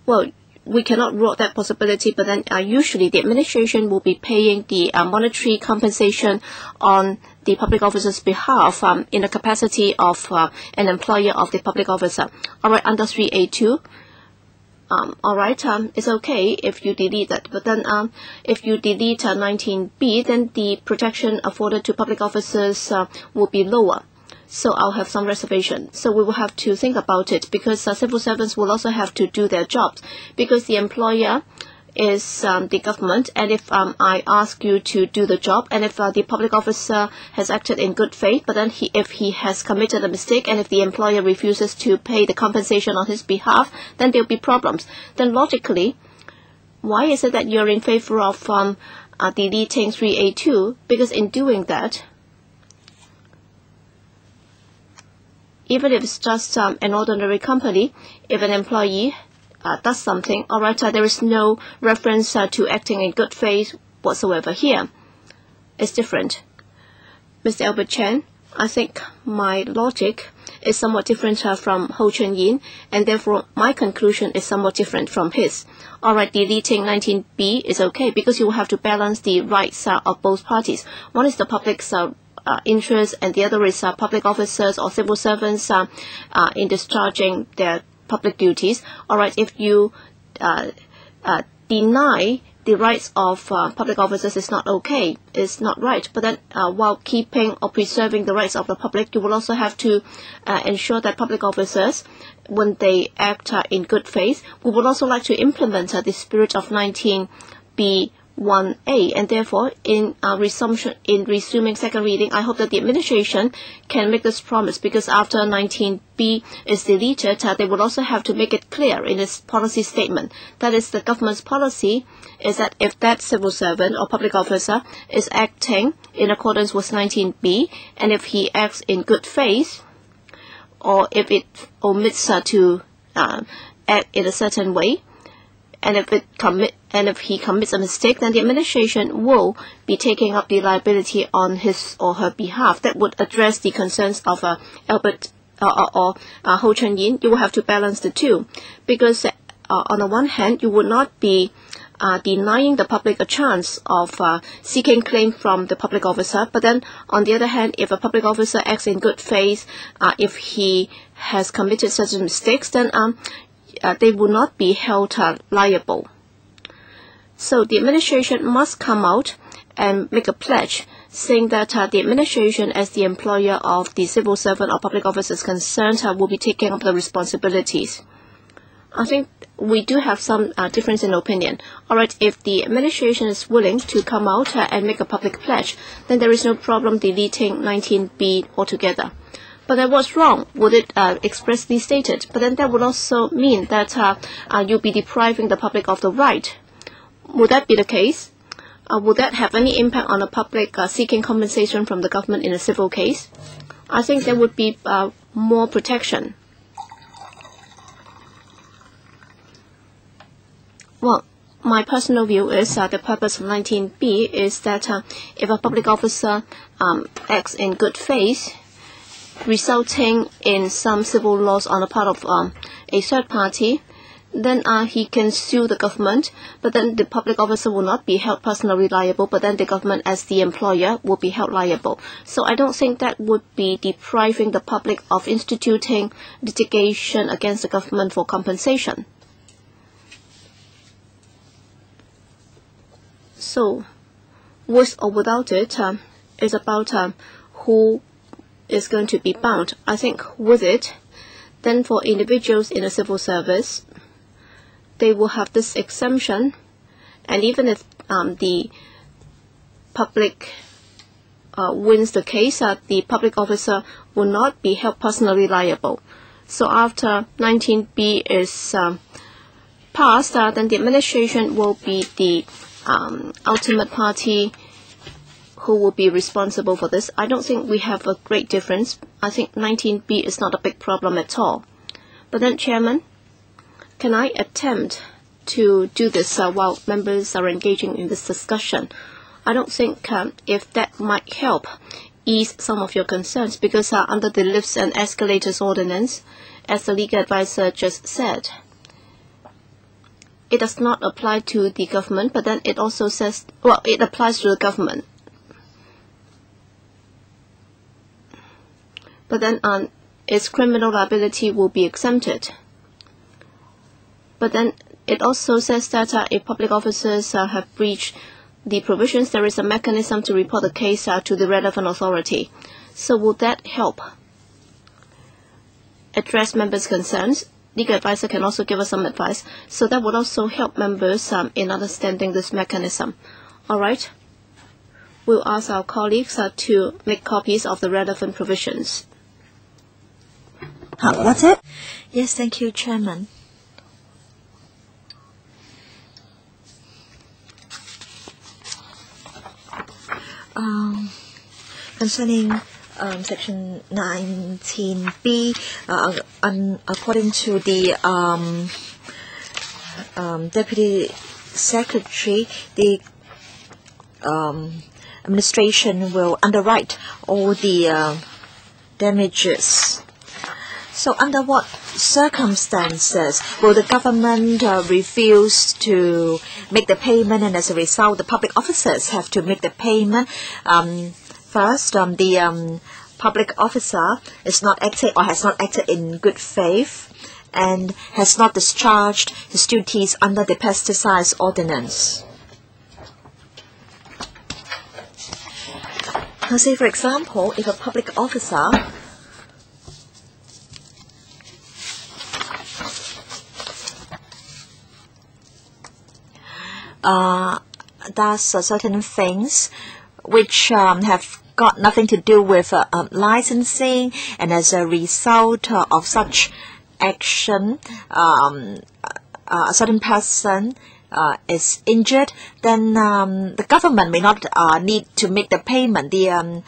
Well, we cannot rule out that possibility, but then usually the administration will be paying the monetary compensation on the public officer's behalf in the capacity of an employer of the public officer. All right, under 3A2, all right, it's okay if you delete that, but then if you delete 19B, then the protection afforded to public officers will be lower. So I'll have some reservation. So we will have to think about it, because civil servants will also have to do their jobs, because the employer is the government, and if I ask you to do the job, and if the public officer has acted in good faith, but then if he has committed a mistake, and if the employer refuses to pay the compensation on his behalf, then there will be problems. Then logically, why is it that you're in favor of deleting 3A2? Because in doing that, even if it's just an ordinary company, if an employee does something, all right, there is no reference to acting in good faith whatsoever here. It's different. Mr. Albert Chan, I think my logic is somewhat different from Ho Chun-yin, and therefore my conclusion is somewhat different from his. All right, deleting 19B is okay, because you will have to balance the rights of both parties. One is the public's interest, and the other is public officers or civil servants in discharging their public duties. All right, if you deny the rights of public officers, is not okay, it's not right. But then while keeping or preserving the rights of the public, you will also have to ensure that public officers, when they act in good faith, we would also like to implement the spirit of 19B 1A, and therefore in resuming second reading, I hope that the administration can make this promise, because after 19B is deleted, they will also have to make it clear in its policy statement. That is, the government's policy is that if that civil servant or public officer is acting in accordance with 19B, and if he acts in good faith, or if it omits to act in a certain way, and if he commits a mistake, then the administration will be taking up the liability on his or her behalf. That would address the concerns of Albert or Ho Chun-yin. You will have to balance the two, because on the one hand, you would not be denying the public a chance of seeking claim from the public officer, but then on the other hand, if a public officer acts in good faith, if he has committed certain mistakes, then they will not be held liable. So the administration must come out and make a pledge saying that the administration, as the employer of the civil servant or public officers concerned, will be taking up the responsibilities. I think we do have some difference in opinion. All right, if the administration is willing to come out and make a public pledge, then there is no problem deleting 19B altogether. But then what's wrong? Would it expressly stated? But then that would also mean that you'll be depriving the public of the right. Would that be the case? Would that have any impact on the public seeking compensation from the government in a civil case? I think there would be more protection. Well, my personal view is the purpose of 19B is that if a public officer acts in good faith, resulting in some civil loss on the part of a third party, then he can sue the government, but then the public officer will not be held personally liable, but then the government as the employer will be held liable. So I don't think that would be depriving the public of instituting litigation against the government for compensation. So, with or without it, is about who is going to be bound. I think with it, then for individuals in the civil service, they will have this exemption, and even if the public wins the case, the public officer will not be held personally liable. So after 19B is passed, then the administration will be the ultimate party who will be responsible for this. I don't think we have a great difference. I think 19B is not a big problem at all. But then, Chairman, can I attempt to do this while members are engaging in this discussion? I don't think if that might help ease some of your concerns, because under the lifts and escalators ordinance, as the legal advisor just said, it does not apply to the government, but then it also says, well, it applies to the government. But then its criminal liability will be exempted. But then it also says that if public officers have breached the provisions, there is a mechanism to report the case to the relevant authority. So will that help address members' concerns? Legal advisor can also give us some advice. So that would also help members in understanding this mechanism. All right. We'll ask our colleagues to make copies of the relevant provisions. That's it? Yes, thank you, Chairman. Concerning Section 19B, according to the Deputy Secretary, the administration will underwrite all the damages. So under what circumstances will the government refuse to make the payment, and as a result the public officers have to make the payment? First, the public officer is not acting or has not acted in good faith and has not discharged his duties under the Pesticides ordinance. Now, say for example, if a public officer does certain things which have got nothing to do with licensing, and as a result of such action, a certain person is injured, then the government may not need to make the payment. The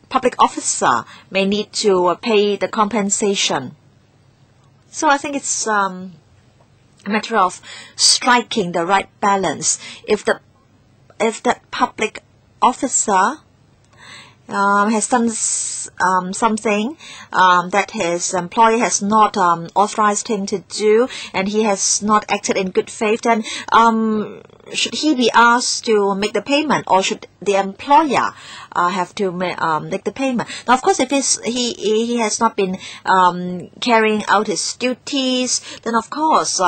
public officer may need to pay the compensation. So I think it's a matter of striking the right balance. If that public officer has done something that his employer has not authorized him to do, and he has not acted in good faith, then should he be asked to make the payment, or should the employer have to make the payment? Now, of course, if he has not been carrying out his duties, then of course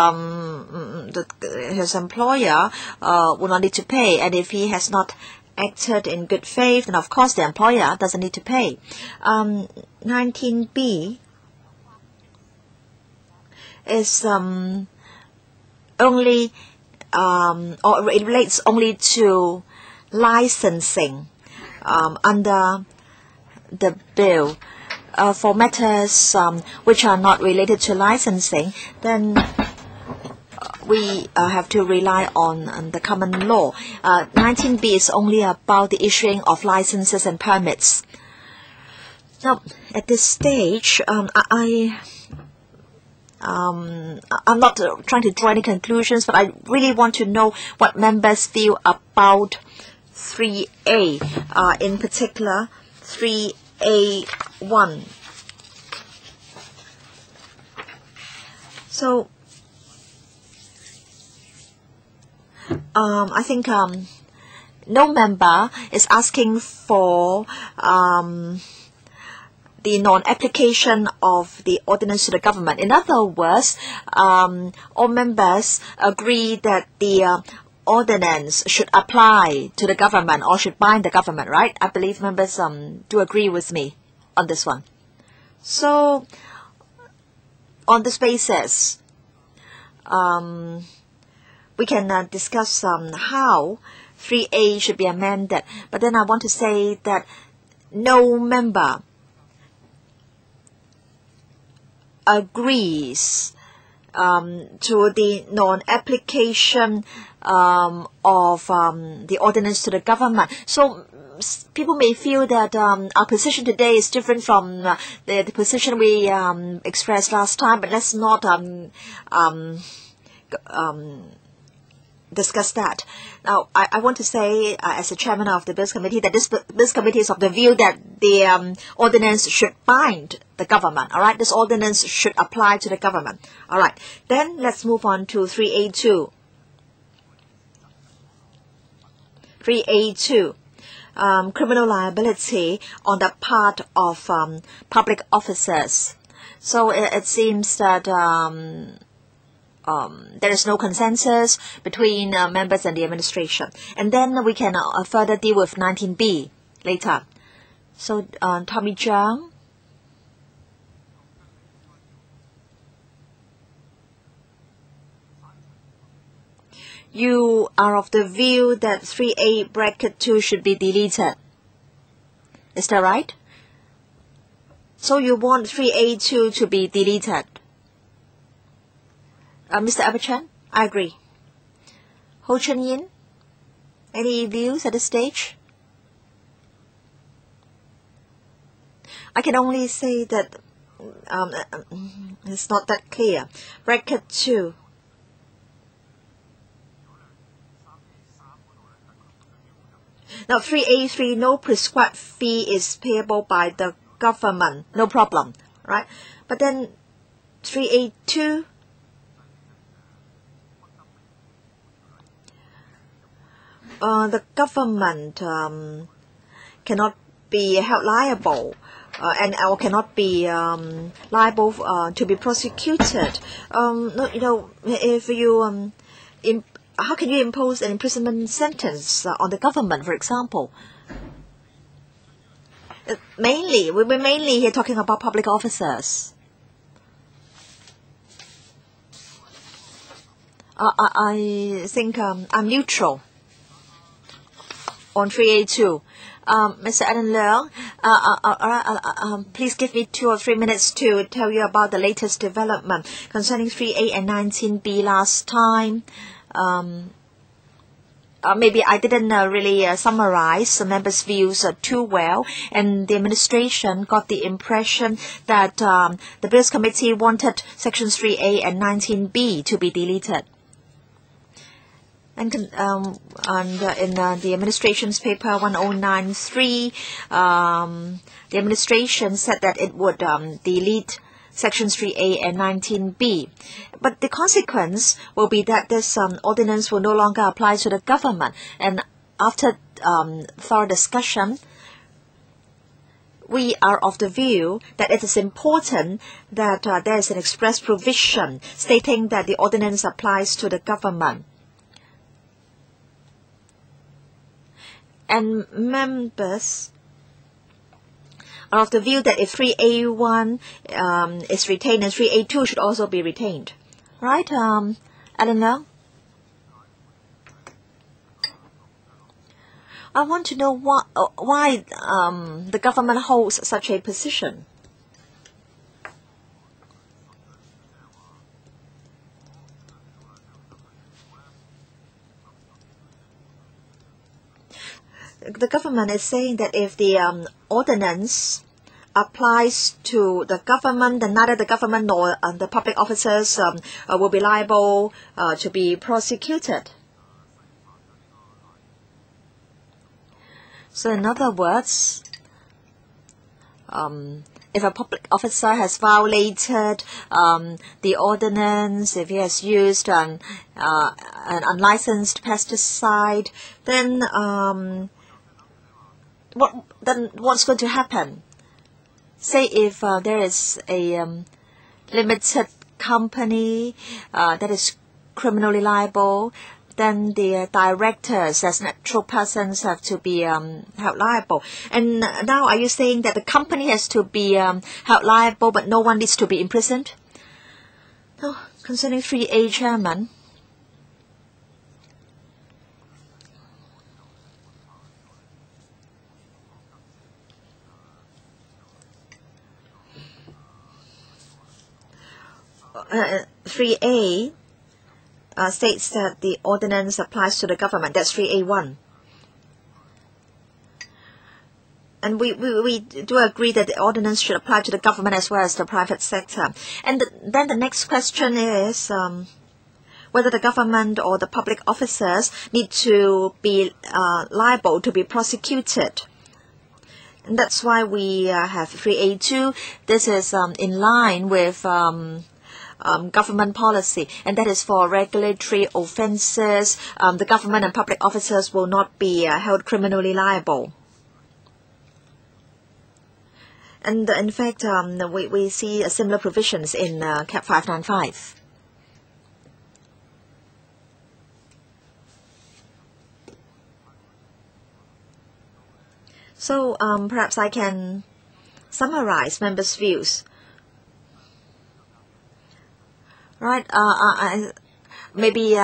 his employer will not need to pay, and if he has not acted in good faith, then of course the employer doesn't need to pay. 19B is only or it relates only to licensing under the bill. For matters which are not related to licensing, then we have to rely on the common law. 19B is only about the issuing of licenses and permits. Now, at this stage, I'm not trying to draw any conclusions, but I really want to know what members feel about 3A, in particular 3A1. So, I think no member is asking for the non-application of the ordinance to the government. In other words, all members agree that the ordinance should apply to the government or should bind the government, right? I believe members do agree with me on this one. So, on this basis, we can discuss how 3A should be amended. But then I want to say that no member agrees to the non-application of the ordinance to the government. So people may feel that our position today is different from the position we expressed last time, but let's not discuss that. Now, I want to say, as a chairman of the Bills Committee, that this committee is of the view that the ordinance should bind the government. All right, this ordinance should apply to the government. All right, then let's move on to 3A2. 3A2, criminal liability on the part of public officers. So it seems that there is no consensus between members and the administration. And then we can further deal with 19B later. So, Tommy Chung. You are of the view that 3A bracket 2 should be deleted. Is that right? So you want 3A2 to be deleted? Mr. Abachan, I agree. Ho Chun Yin, any views at this stage? I can only say that it's not that clear. Bracket 2. Now 3A3, no prescribed fee is payable by the government. No problem, right? But then 3A2, the government cannot be held liable or cannot be liable to be prosecuted. No, you know, if you how can you impose an imprisonment sentence on the government, for example? We're mainly here talking about public officers. I think I'm neutral on 3A2. Mr. Adam Leung, please give me 2 or 3 minutes to tell you about the latest development concerning 3A and 19B last time. Maybe I didn't really summarize the members' views too well, and the administration got the impression that the Bills Committee wanted Sections 3A and 19B to be deleted. And in the administration's paper 1093, the administration said that it would delete Sections 3A and 19B. But the consequence will be that this ordinance will no longer apply to the government. And after thorough discussion, we are of the view that it is important that there is an express provision stating that the ordinance applies to the government. And members are of the view that if 3A1 is retained, and 3A2 should also be retained. Right, Alan Leung? I want to know why the government holds such a position. The government is saying that if the ordinance applies to the government, then neither the government nor the public officers will be liable to be prosecuted. So in other words, if a public officer has violated the ordinance, if he has used an unlicensed pesticide, then what's going to happen? Say if there is a limited company that is criminally liable, then the directors as natural persons have to be held liable. And now are you saying that the company has to be held liable but no one needs to be imprisoned? No, concerning 3A, Chairman. Uh, 3A states that the ordinance applies to the government. That's 3A1. And we do agree that the ordinance should apply to the government as well as the private sector. And then the next question is whether the government or the public officers need to be liable to be prosecuted. And that's why we have 3A2. This is in line with government policy, and that is for regulatory offences. The government and public officers will not be held criminally liable. And in fact, we see similar provisions in CAP 595. So perhaps I can summarize members' views. Right, maybe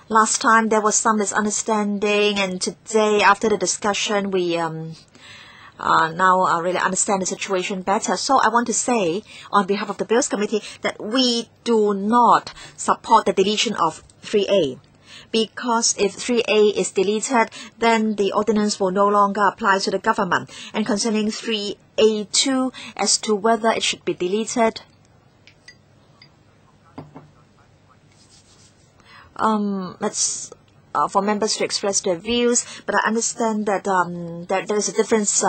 last time there was some misunderstanding, and today after the discussion we now really understand the situation better. So I want to say on behalf of the Bills Committee that we do not support the deletion of 3A. Because if 3A is deleted, then the ordinance will no longer apply to the government. And concerning 3A2, as to whether it should be deleted, that's for members to express their views, but I understand that that there is a difference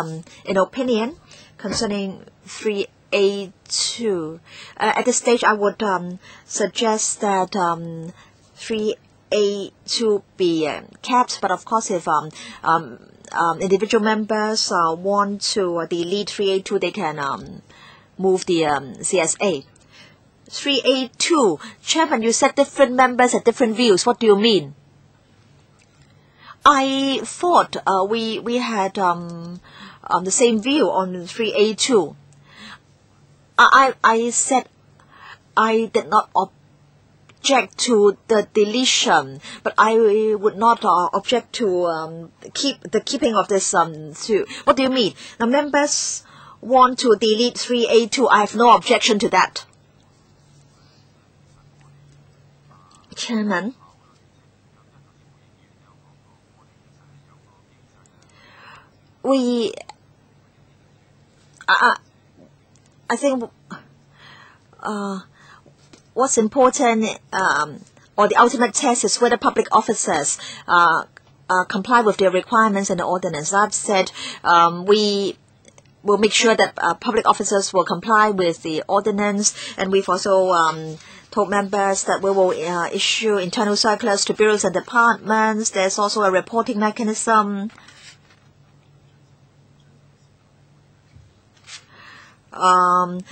in opinion concerning 3A2. At this stage, I would suggest that 3A2 be kept, but of course, if individual members want to delete 3A2, they can move the CSA. 3A2. Chairman, you said different members had different views. What do you mean? I thought we had the same view on 3A2. I said I did not object to the deletion, but I would not object to keeping of this too. What do you mean? Now members want to delete 3A2. I have no objection to that. Chairman, I think what's important or the ultimate test is whether public officers comply with their requirements and the ordinance. I've said we will make sure that public officers will comply with the ordinance, and we've also told members that we will issue internal circulars to bureaus and departments. There's also a reporting mechanism. To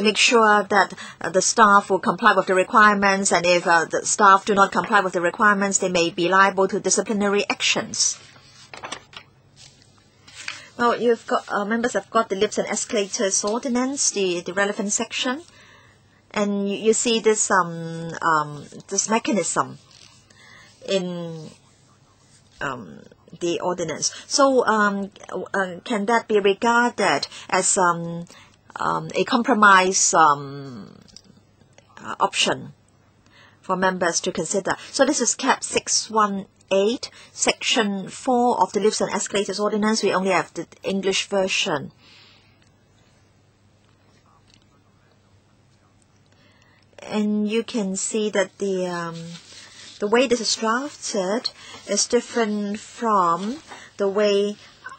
make sure that the staff will comply with the requirements, and if the staff do not comply with the requirements, they may be liable to disciplinary actions. Now, you've got members have got the lifts and escalators ordinance, the relevant section. And you see this this mechanism in the ordinance. So can that be regarded as a compromise option for members to consider? So this is Cap 618, Section 4 of the Lifts and Escalators Ordinance. We only have the English version. And you can see that the way this is drafted is different from the way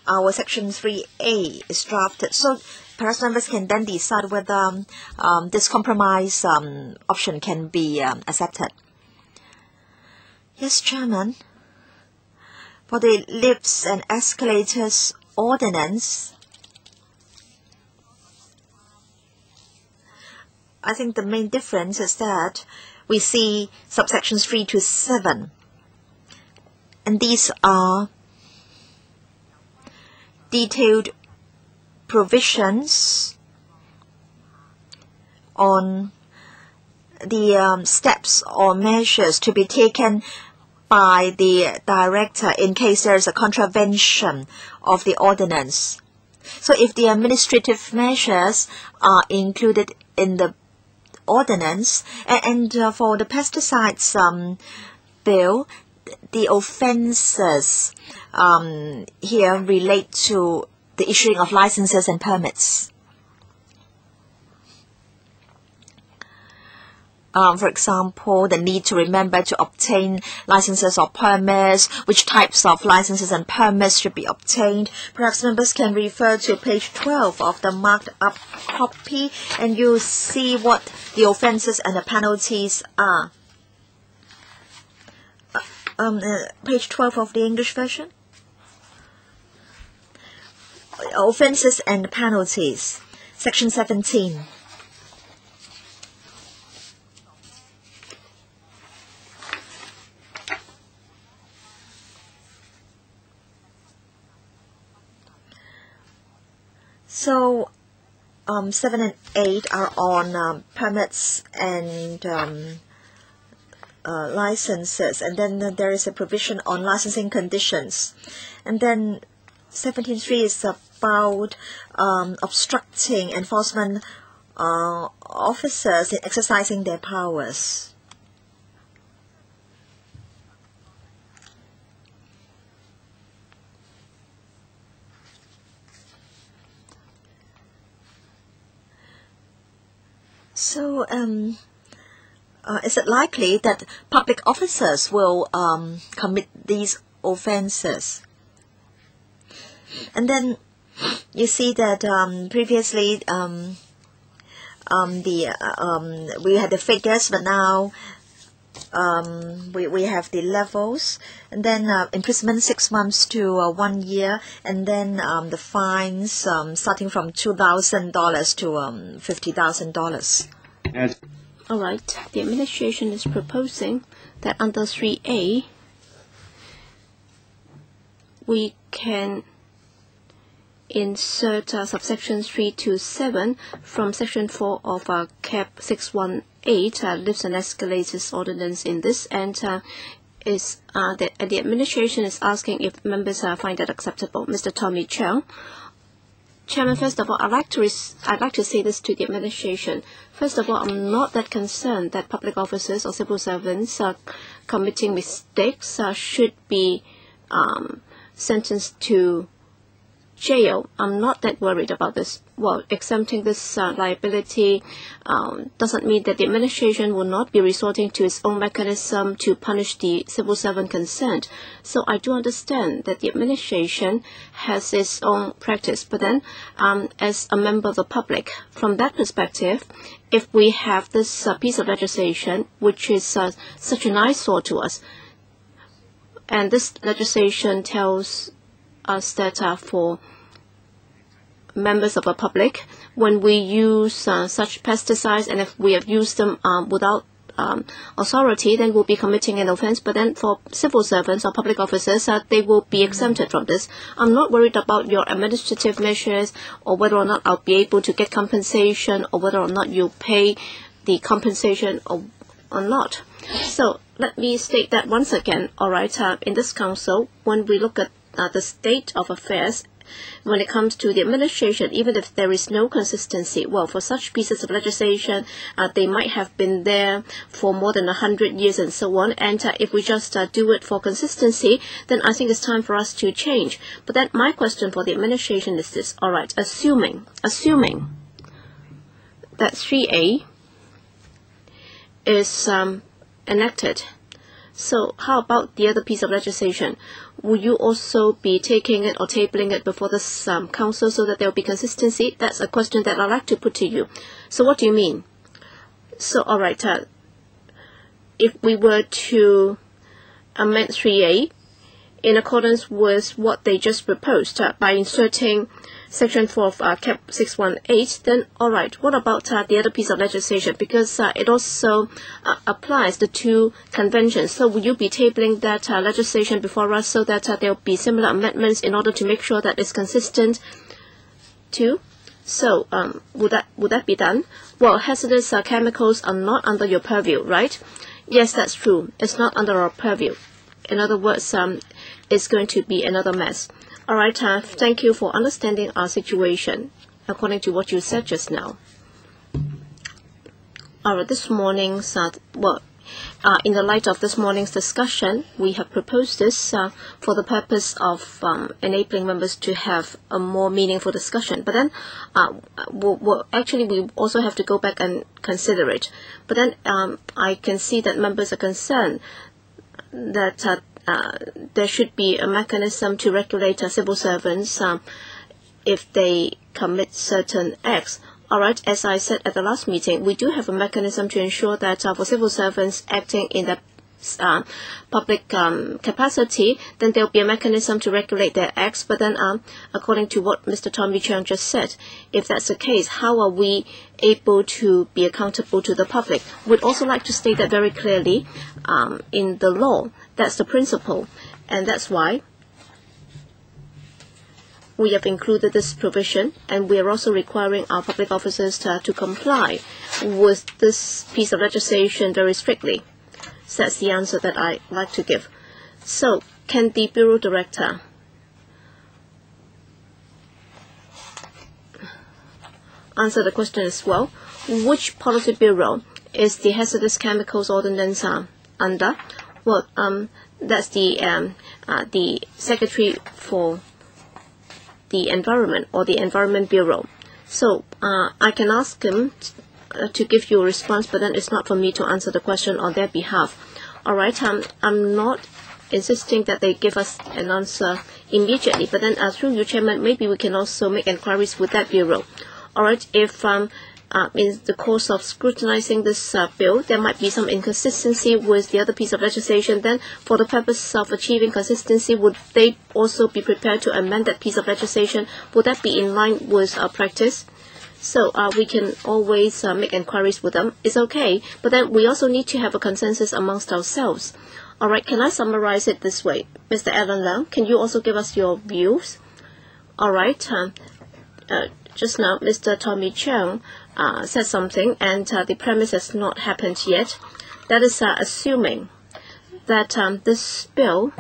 our Section 3A is drafted. So perhaps members can then decide whether this compromise option can be accepted. Yes, Chairman. For the Lifts and Escalators Ordinance, I think the main difference is that we see subsections 3 to 7. And these are detailed provisions on the steps or measures to be taken by the director in case there is a contravention of the ordinance. So if the administrative measures are included in the ordinance, and for the pesticides bill, the offences here relate to the issuing of licenses and permits. For example, the need to remember to obtain licenses or permits, which types of licenses and permits should be obtained. Perhaps members can refer to page 12 of the marked up copy, and you'll see what the offences and the penalties are. Page 12 of the English version. Offences and penalties, Section 17. So 7 and 8 are on permits and licenses, and then there is a provision on licensing conditions. And then 17.3 is about obstructing enforcement officers in exercising their powers. So, is it likely that public officers will commit these offences? And then you see that previously we had the figures, but now we have the levels, and then imprisonment 6 months to 1 year, and then the fines starting from $2,000 to $50,000. Yes. All right. The administration is proposing that under 3A, we can insert subsection 3 to 7 from section 4 of Cap 618, Lifts and Escalators Ordinance in this, and is that the administration is asking if members find that acceptable. Mr. Tommy Chung. Chairman, first of all, I'd like to say this to the administration. First of all, I'm not that concerned that public officers or civil servants committing mistakes should be sentenced to jail. I'm not that worried about this. Well, exempting this liability doesn't mean that the administration will not be resorting to its own mechanism to punish the civil servant concerned. So I do understand that the administration has its own practice. But then, as a member of the public, from that perspective, if we have this piece of legislation, which is such an eyesore to us, and this legislation tells us that for members of the public, when we use such pesticides, and if we have used them without authority, then we'll be committing an offense. But then for civil servants or public officers, they will be exempted from this. I'm not worried about your administrative measures or whether or not I'll be able to get compensation or whether or not you pay the compensation or not. So let me state that once again. All right, in this council, when we look at the state of affairs when it comes to the administration, even if there is no consistency. Well, for such pieces of legislation, they might have been there for more than 100 years and so on. And if we just do it for consistency, then I think it's time for us to change. But then my question for the administration is this. All right, assuming that 3A is enacted, so how about the other piece of legislation? Will you also be taking it or tabling it before this council so that there will be consistency? That's a question that I'd like to put to you. So what do you mean? So, all right, if we were to amend 3A in accordance with what they just proposed by inserting Section 4 of Cap 618, then all right, what about the other piece of legislation? Because it also applies the two conventions. So will you be tabling that legislation before us so that there will be similar amendments in order to make sure that it's consistent too? So would that be done? Well, hazardous chemicals are not under your purview, right? Yes, that's true. It's not under our purview. In other words, it's going to be another mess. All right, thank you for understanding our situation, according to what you said just now. All right, this morning's, in the light of this morning's discussion, we have proposed this for the purpose of enabling members to have a more meaningful discussion. But then, actually, we also have to go back and consider it. But then I can see that members are concerned that there should be a mechanism to regulate civil servants if they commit certain acts. All right, as I said at the last meeting, we do have a mechanism to ensure that for civil servants acting in the public capacity, then there will be a mechanism to regulate their acts. But then, according to what Mr. Tommy Chung just said, if that's the case, how are we able to be accountable to the public? We'd also like to state that very clearly in the law. That's the principle, and that's why we have included this provision, and we are also requiring our public officers to comply with this piece of legislation very strictly. So that's the answer that I like to give. So, can the Bureau Director answer the question as well? Which policy bureau is the hazardous chemicals ordinance under? Well, that's the Secretary for the Environment, or the Environment Bureau. So I can ask him to give you a response, but then it's not for me to answer the question on their behalf. All right, I'm not insisting that they give us an answer immediately, but then through you, Chairman, maybe we can also make inquiries with that bureau. All right, if in the course of scrutinizing this bill, there might be some inconsistency with the other piece of legislation, then for the purpose of achieving consistency, would they also be prepared to amend that piece of legislation? Would that be in line with our practice? So we can always make inquiries with them. It's okay, but then we also need to have a consensus amongst ourselves. All right, can I summarize it this way? Mr. Alan Lau, can you also give us your views? All right, just now, Mr. Tommy Chung said something, and the premise has not happened yet. That is assuming that this bill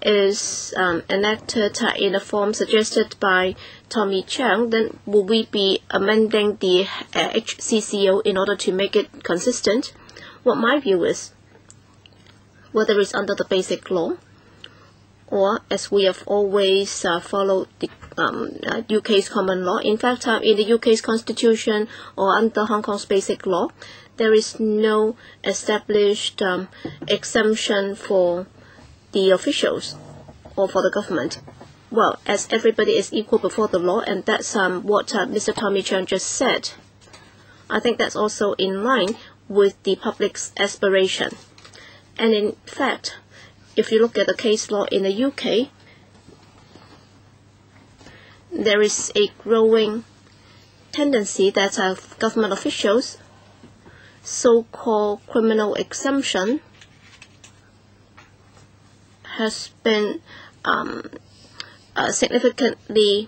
is enacted in a form suggested by Tommy Chung, then will we be amending the HCCO in order to make it consistent? What my view is, whether it's under the basic law, or as we have always followed the UK's common law. In fact, in the UK's constitution or under Hong Kong's basic law, there is no established exemption for the officials or for the government. Well, as everybody is equal before the law, and that's what Mr. Tommy Chung just said. I think that's also in line with the public's aspiration. And in fact, if you look at the case law in the UK, there is a growing tendency that government officials' so-called criminal exemption has been significantly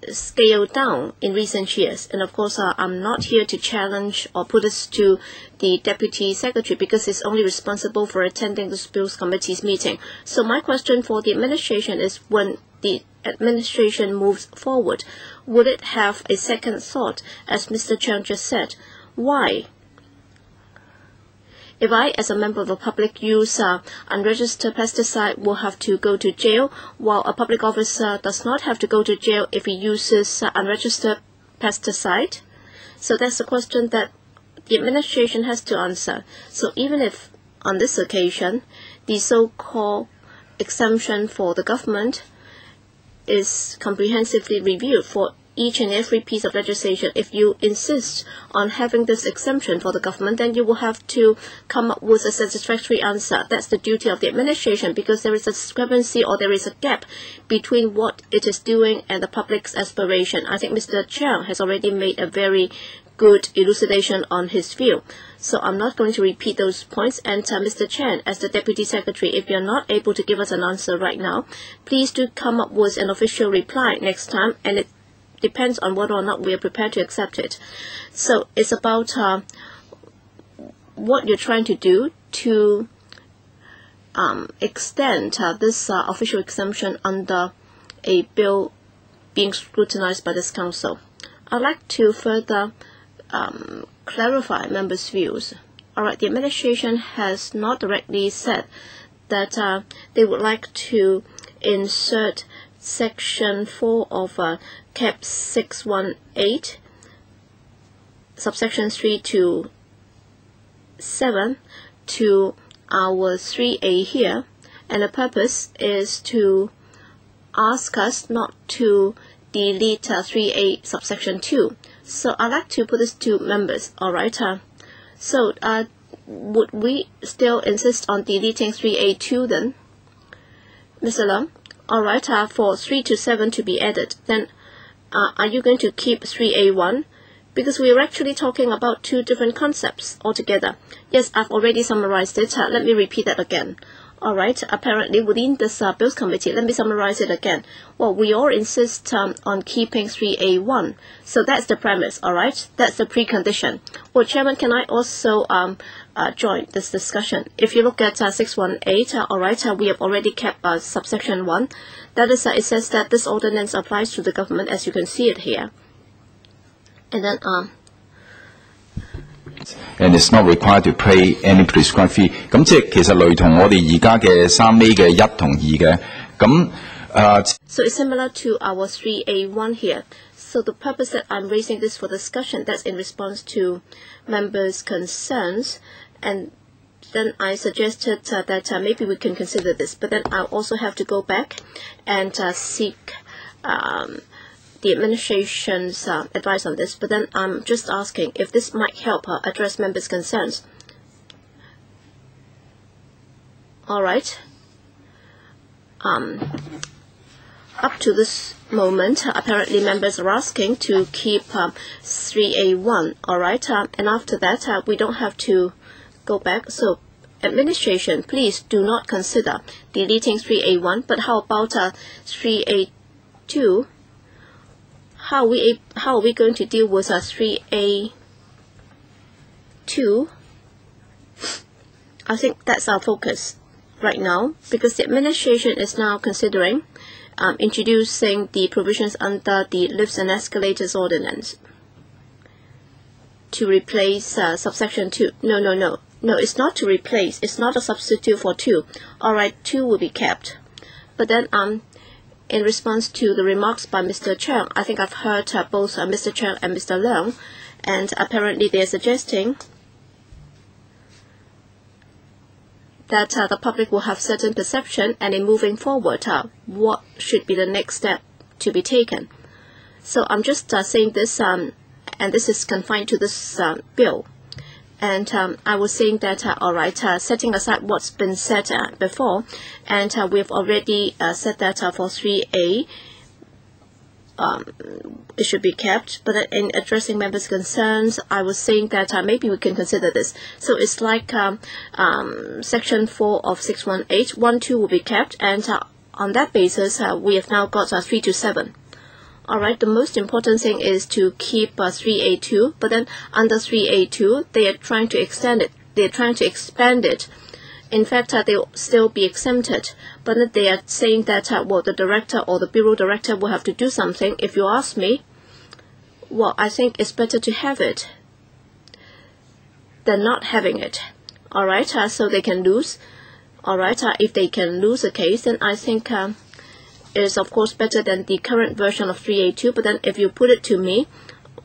scaled down in recent years. And of course, I'm not here to challenge or put this to the Deputy Secretary because he's only responsible for attending the Bills Committee's meeting. So my question for the administration is, when the administration moves forward, would it have a second thought, as Mr. Chung just said? Why? If I, as a member of the public, use unregistered pesticide, will have to go to jail, while a public officer does not have to go to jail if he uses unregistered pesticide? So that's the question that the administration has to answer. So even if, on this occasion, the so-called exemption for the government is comprehensively reviewed for each and every piece of legislation, if you insist on having this exemption for the government, then you will have to come up with a satisfactory answer. That's the duty of the administration, because there is a discrepancy or there is a gap between what it is doing and the public's aspiration. I think Mr. Chung has already made a very good elucidation on his view. So I'm not going to repeat those points. And Mr. Chen, as the Deputy Secretary, if you're not able to give us an answer right now, please do come up with an official reply next time, and it depends on whether or not we are prepared to accept it. So it's about what you're trying to do to extend this official exemption under a bill being scrutinized by this Council. I'd like to further clarify members' views. All right, the administration has not directly said that they would like to insert Section 4 of Cap 618, subsection 3 to 7 to our 3A here, and the purpose is to ask us not to delete 3A subsection 2. So I'd like to put this to members, all right? So would we still insist on deleting 3A2 then? Mr. Leung? All right, for 3 to 7 to be added, then are you going to keep 3A1? Because we are actually talking about two different concepts altogether. Yes, I've already summarized it. Let me repeat that again. All right, apparently within this Bills Committee, let me summarize it again. Well, we all insist on keeping 3A1. So that's the premise, all right? That's the precondition. Well, Chairman, can I also join this discussion? If you look at 618, all right, we have already kept subsection 1. That is, it says that this ordinance applies to the government, as you can see it here. And then and it's not required to pay any prescribed fee. 咁即係其實類同我哋而家嘅3A 嘅1同2嘅。咁So it's similar to our 3A1 here. So the purpose that I'm raising this for discussion, that's in response to members' concerns, and then I suggested that maybe we can consider this. But then I'll also have to go back and seek the administration's advice on this. But then I'm just asking if this might help address members' concerns. All right. Up to this moment, apparently members are asking to keep 3A1. All right. And after that, we don't have to go back. So administration, please do not consider deleting 3A1. But how about 3A2? How are we going to deal with 3A2? I think that's our focus right now, because the administration is now considering introducing the provisions under the Lifts and Escalators Ordinance to replace subsection 2. No, it's not to replace. It's not a substitute for 2. All right, 2 will be kept. But then in response to the remarks by Mr. Chung, I think I've heard both Mr. Chung and Mr. Leung, and apparently they're suggesting that the public will have certain perception, and in moving forward, what should be the next step to be taken. So I'm just saying this, and this is confined to this bill. And I was saying that, all right, setting aside what's been said before, and we've already said that for 3A, it should be kept. But in addressing members' concerns, I was saying that maybe we can consider this. So it's like Section 4 of 618, 1, 2 will be kept, and on that basis, we have now got 3 to 7. All right, the most important thing is to keep 3A2, but then under 3A2, they are trying to extend it. They're trying to expand it. In fact, they'll still be exempted, but they are saying that well, the director or the bureau director will have to do something. If you ask me, well, I think it's better to have it than not having it. All right, so they can lose. All right, if they can lose a case, then I think it is of course better than the current version of 3A2. But then if you put it to me,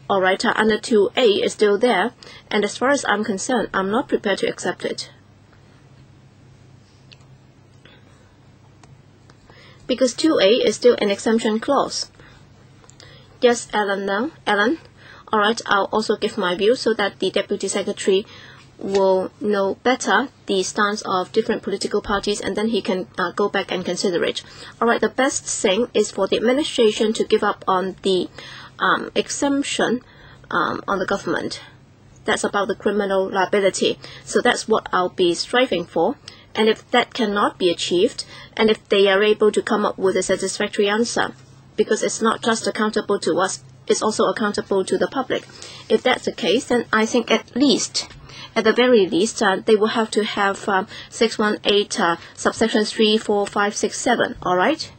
all right, under 2A is still there, and as far as I'm concerned, I'm not prepared to accept it. Because 2A is still an exemption clause. Yes, Alan, now. Alan? All right, I'll also give my view so that the Deputy Secretary will know better the stance of different political parties, and then he can go back and consider it. All right, the best thing is for the administration to give up on the exemption on the government. That's about the criminal liability. So that's what I'll be striving for. And if that cannot be achieved, and if they are able to come up with a satisfactory answer, because it's not just accountable to us, it's also accountable to the public. If that's the case, then I think at the very least, they will have to have 618 subsection 3, 4, 5, 6, 7. All right?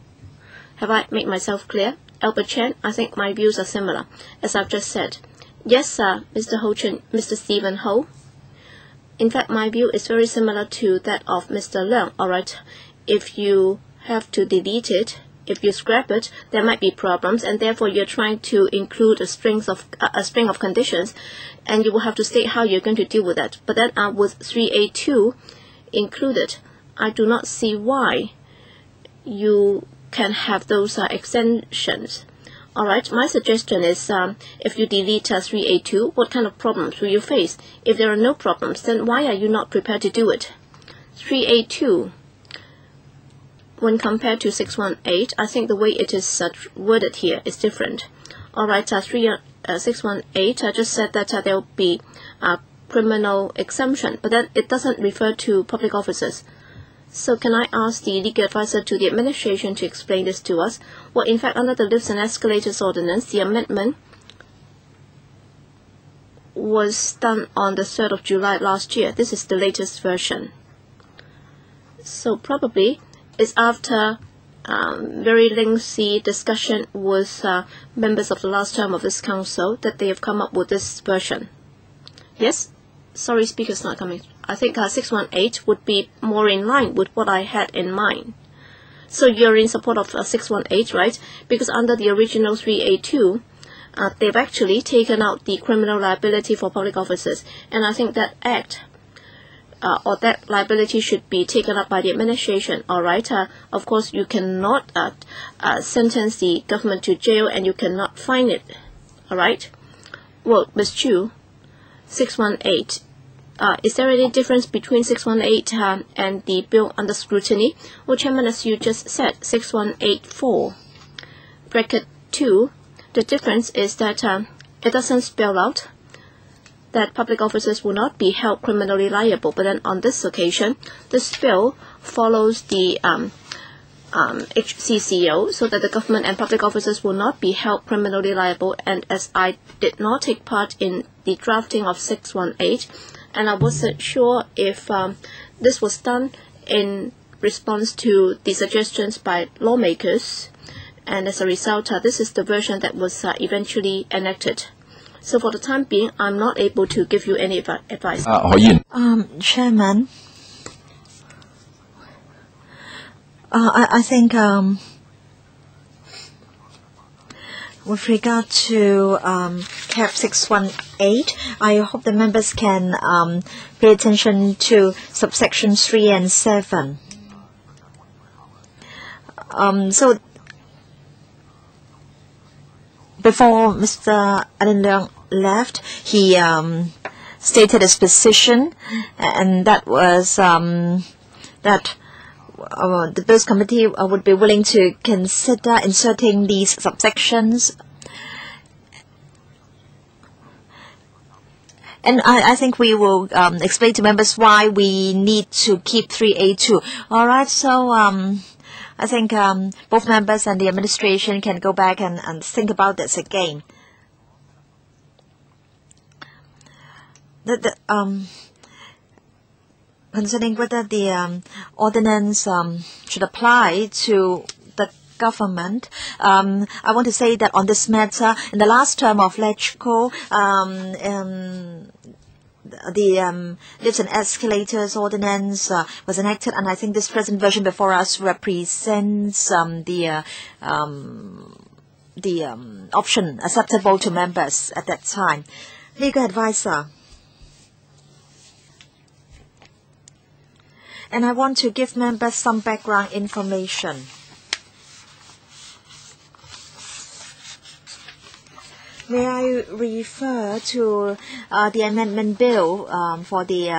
Have I made myself clear? Albert Chen, I think my views are similar, as I've just said. Yes, sir, Mr. Ho Chen, Mr. Stephen Ho. In fact, my view is very similar to that of Mr. Leung. All right, if you have to delete it, if you scrap it, there might be problems, and therefore you're trying to include a string of conditions, and you will have to state how you're going to deal with that. But then with 3A2 included, I do not see why you can have those extensions. All right, my suggestion is if you delete 3A2, what kind of problems will you face? If there are no problems, then why are you not prepared to do it? 3A2, when compared to 618, I think the way it is worded here is different. All right, 618, I just said that there will be a criminal exemption, but then it doesn't refer to public officers. So can I ask the legal advisor to the administration to explain this to us? Well, in fact, under the Lifts and Escalators Ordinance, the amendment was done on the 3rd of July last year. This is the latest version. So probably it's after very lengthy discussion with members of the last term of this council that they have come up with this version. Yes? Sorry, speaker's not coming. I think 618 would be more in line with what I had in mind. So you're in support of 618, right? Because under the original 3A2, they've actually taken out the criminal liability for public officers. And I think that act or that liability should be taken up by the administration. All right. Of course, you cannot sentence the government to jail, and you cannot fine it. All right. Well, Ms. Chu, 618. Is there any difference between 618 and the bill under scrutiny? Well, Chairman, as you just said, 6184, bracket 2, the difference is that it doesn't spell out that public officers will not be held criminally liable. But then on this occasion, this bill follows the HCCO, so that the government and public officers will not be held criminally liable. And as I did not take part in the drafting of 618, and I wasn't sure if this was done in response to the suggestions by lawmakers, and as a result, this is the version that was eventually enacted. So for the time being, I'm not able to give you any advice. Chairman, I think with regard to CAP 618, I hope the members can pay attention to subsections 3 and 7. So before Mr. Alan Leung left, he stated his position, and that was that the Bills Committee would be willing to consider inserting these subsections. And I think we will explain to members why we need to keep 3A2. All right, so I think both members and the administration can go back and think about this again. Concerning whether the ordinance should apply to the government, I want to say that on this matter, in the last term of LegCo, the lifts and escalators ordinance was enacted, and I think this present version before us represents the option acceptable to members at that time. Legal advisor. And I want to give members some background information. May I refer to the amendment bill for the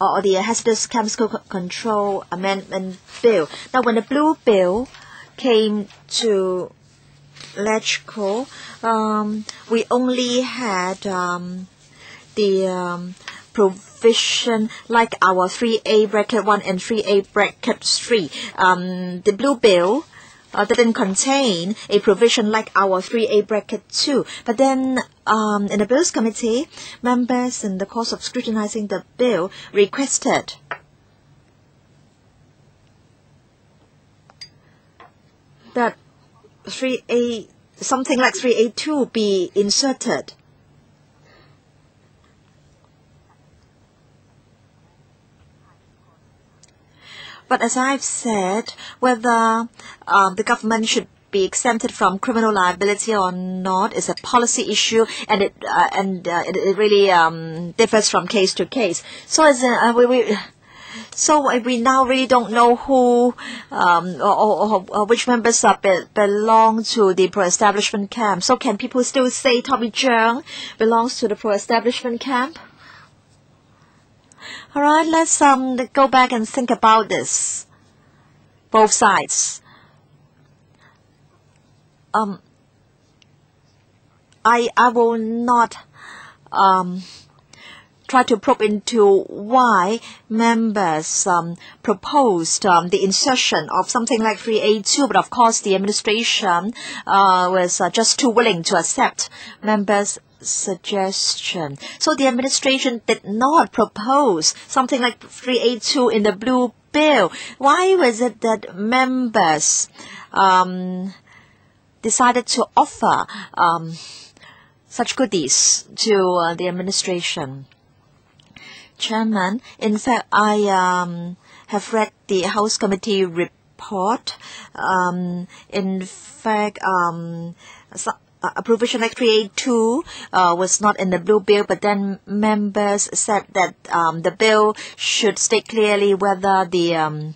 or the hazardous chemical control amendment bill. Now, when the blue bill came to LegCo, we only had the provision like our 3A bracket 1 and 3A bracket 3. The blue bill didn't contain a provision like our 3A bracket 2. But then in the Bills Committee, members in the course of scrutinizing the bill requested that 3A, something like 3A2 be inserted. But as I've said, whether the government should be exempted from criminal liability or not is a policy issue, and it really differs from case to case. So as we now really don't know who or which members belong to the pro-establishment camp. So can people still say Tommy Chung belongs to the pro-establishment camp? All right, let's go back and think about this. Both sides. I will not try to probe into why members proposed the insertion of something like 3A2, but of course the administration was just too willing to accept members' suggestion. So the administration did not propose something like 3A2 in the blue bill. Why was it that members decided to offer such goodies to the administration? Chairman, in fact, I have read the House Committee report. In fact, a provision like 3A2 was not in the blue bill, but then members said that the bill should state clearly whether the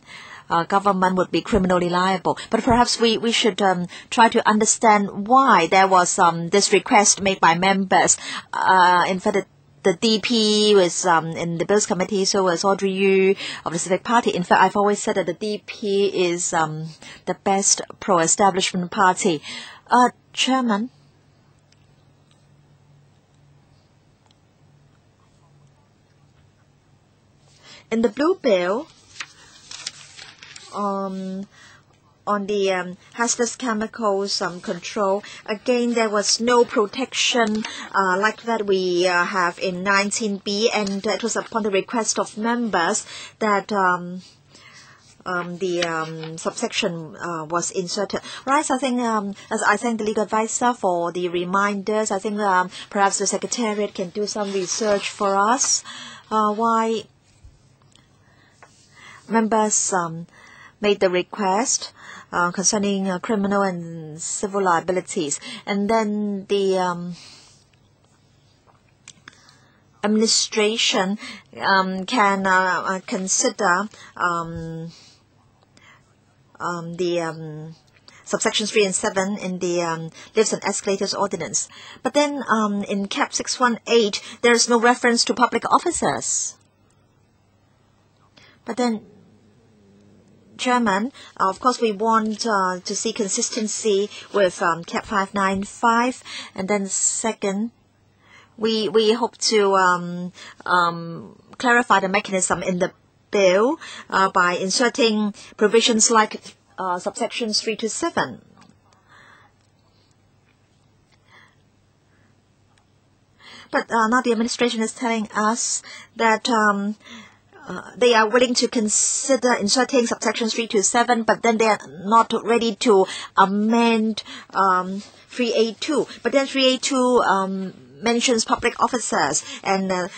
government would be criminally liable. But perhaps we should try to understand why there was this request made by members. In fact, the DP was in the Bills Committee, so was Audrey Yu of the Civic Party. In fact, I've always said that the DP is the best pro-establishment party. Chairman, in the blue bill, on the hazardous chemicals control, again, there was no protection like that we have in 19B, and it was upon the request of members that the subsection was inserted. Right, so I think as I thank the legal advisor for the reminders. I think perhaps the Secretariat can do some research for us why members made the request concerning criminal and civil liabilities. And then the administration can consider the subsections 3 and 7 in the lifts and escalators ordinance. But then in Cap 618, there is no reference to public officers. But then, Chairman, of course, we want to see consistency with Cap 595. And then second, we hope to clarify the mechanism in the bill by inserting provisions like subsections 3 to 7. But now the administration is telling us that they are willing to consider inserting subsections 3 to 7, but then they are not ready to amend 3A2. But then 3A2 mentions public officers, and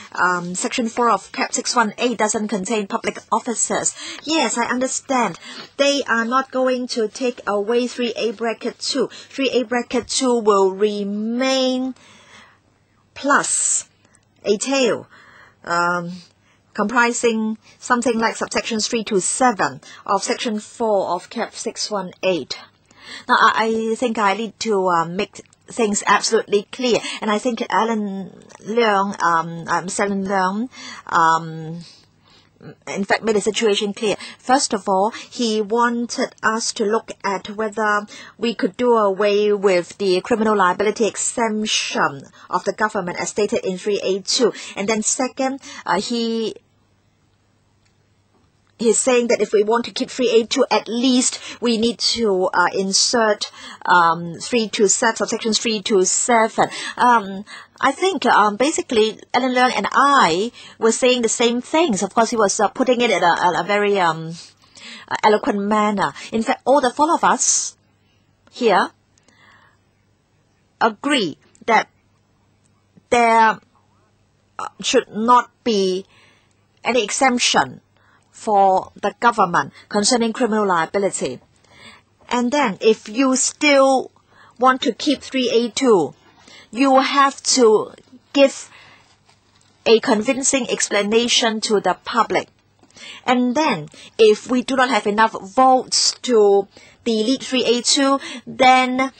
Section 4 of Cap 618 doesn't contain public officers. Yes, I understand. They are not going to take away 3A bracket 2. 3A bracket 2 will remain plus a tail comprising something like subsections 3 to 7 of Section 4 of Cap 618. Now, I think I need to make things absolutely clear, and I think Alan Leung, in fact, made the situation clear. First of all, he wanted us to look at whether we could do away with the criminal liability exemption of the government as stated in 3A2. And then second, he's saying that if we want to keep 3A2, at least we need to insert 3 to 7, subsections 3 to 7. I think basically Alan Leung and I were saying the same things. Of course, he was putting it in a very eloquent manner. In fact, all the 4 of us here agree that there should not be any exemption for the government concerning criminal liability. And then if you still want to keep 3A2, you have to give a convincing explanation to the public. And then if we do not have enough votes to delete 3A2, then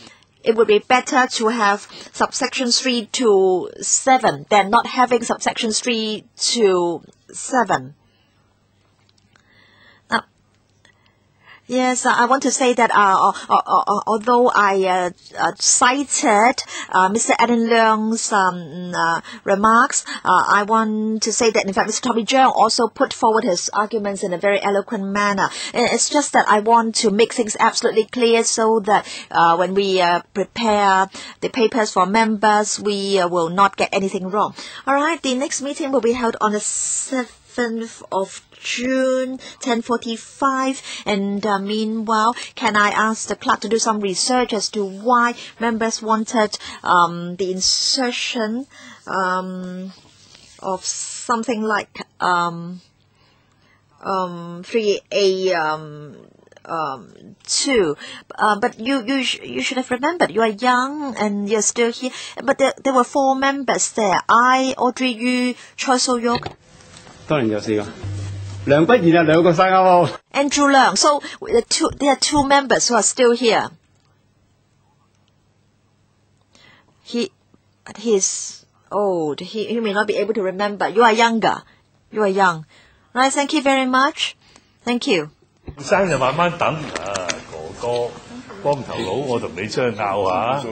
it would be better to have subsections 3 to 7 than not having subsections 3 to 7. Yes, I want to say that although I cited Mr. Alan Leung's remarks, I want to say that, in fact, Mr. Tommy Cheung also put forward his arguments in a very eloquent manner. It's just that I want to make things absolutely clear so that when we prepare the papers for members, we will not get anything wrong. All right, the next meeting will be held on the 7th of June, 10:45, and meanwhile, can I ask the clerk to do some research as to why members wanted the insertion of something like 3A2, but you should have remembered, you are young and you're still here, but there were 4 members there. I, Audrey Yu, Choi So-yuk, 當然有4個。梁不賢啊，2個晒啱喎。Andrew Leung. So there are 2 members who are still here. He's old. He may not be able to remember. You are younger. You are young. Right. Thank you very much. Thank you. 生就慢慢等，哥哥光頭佬，我同你相拗下。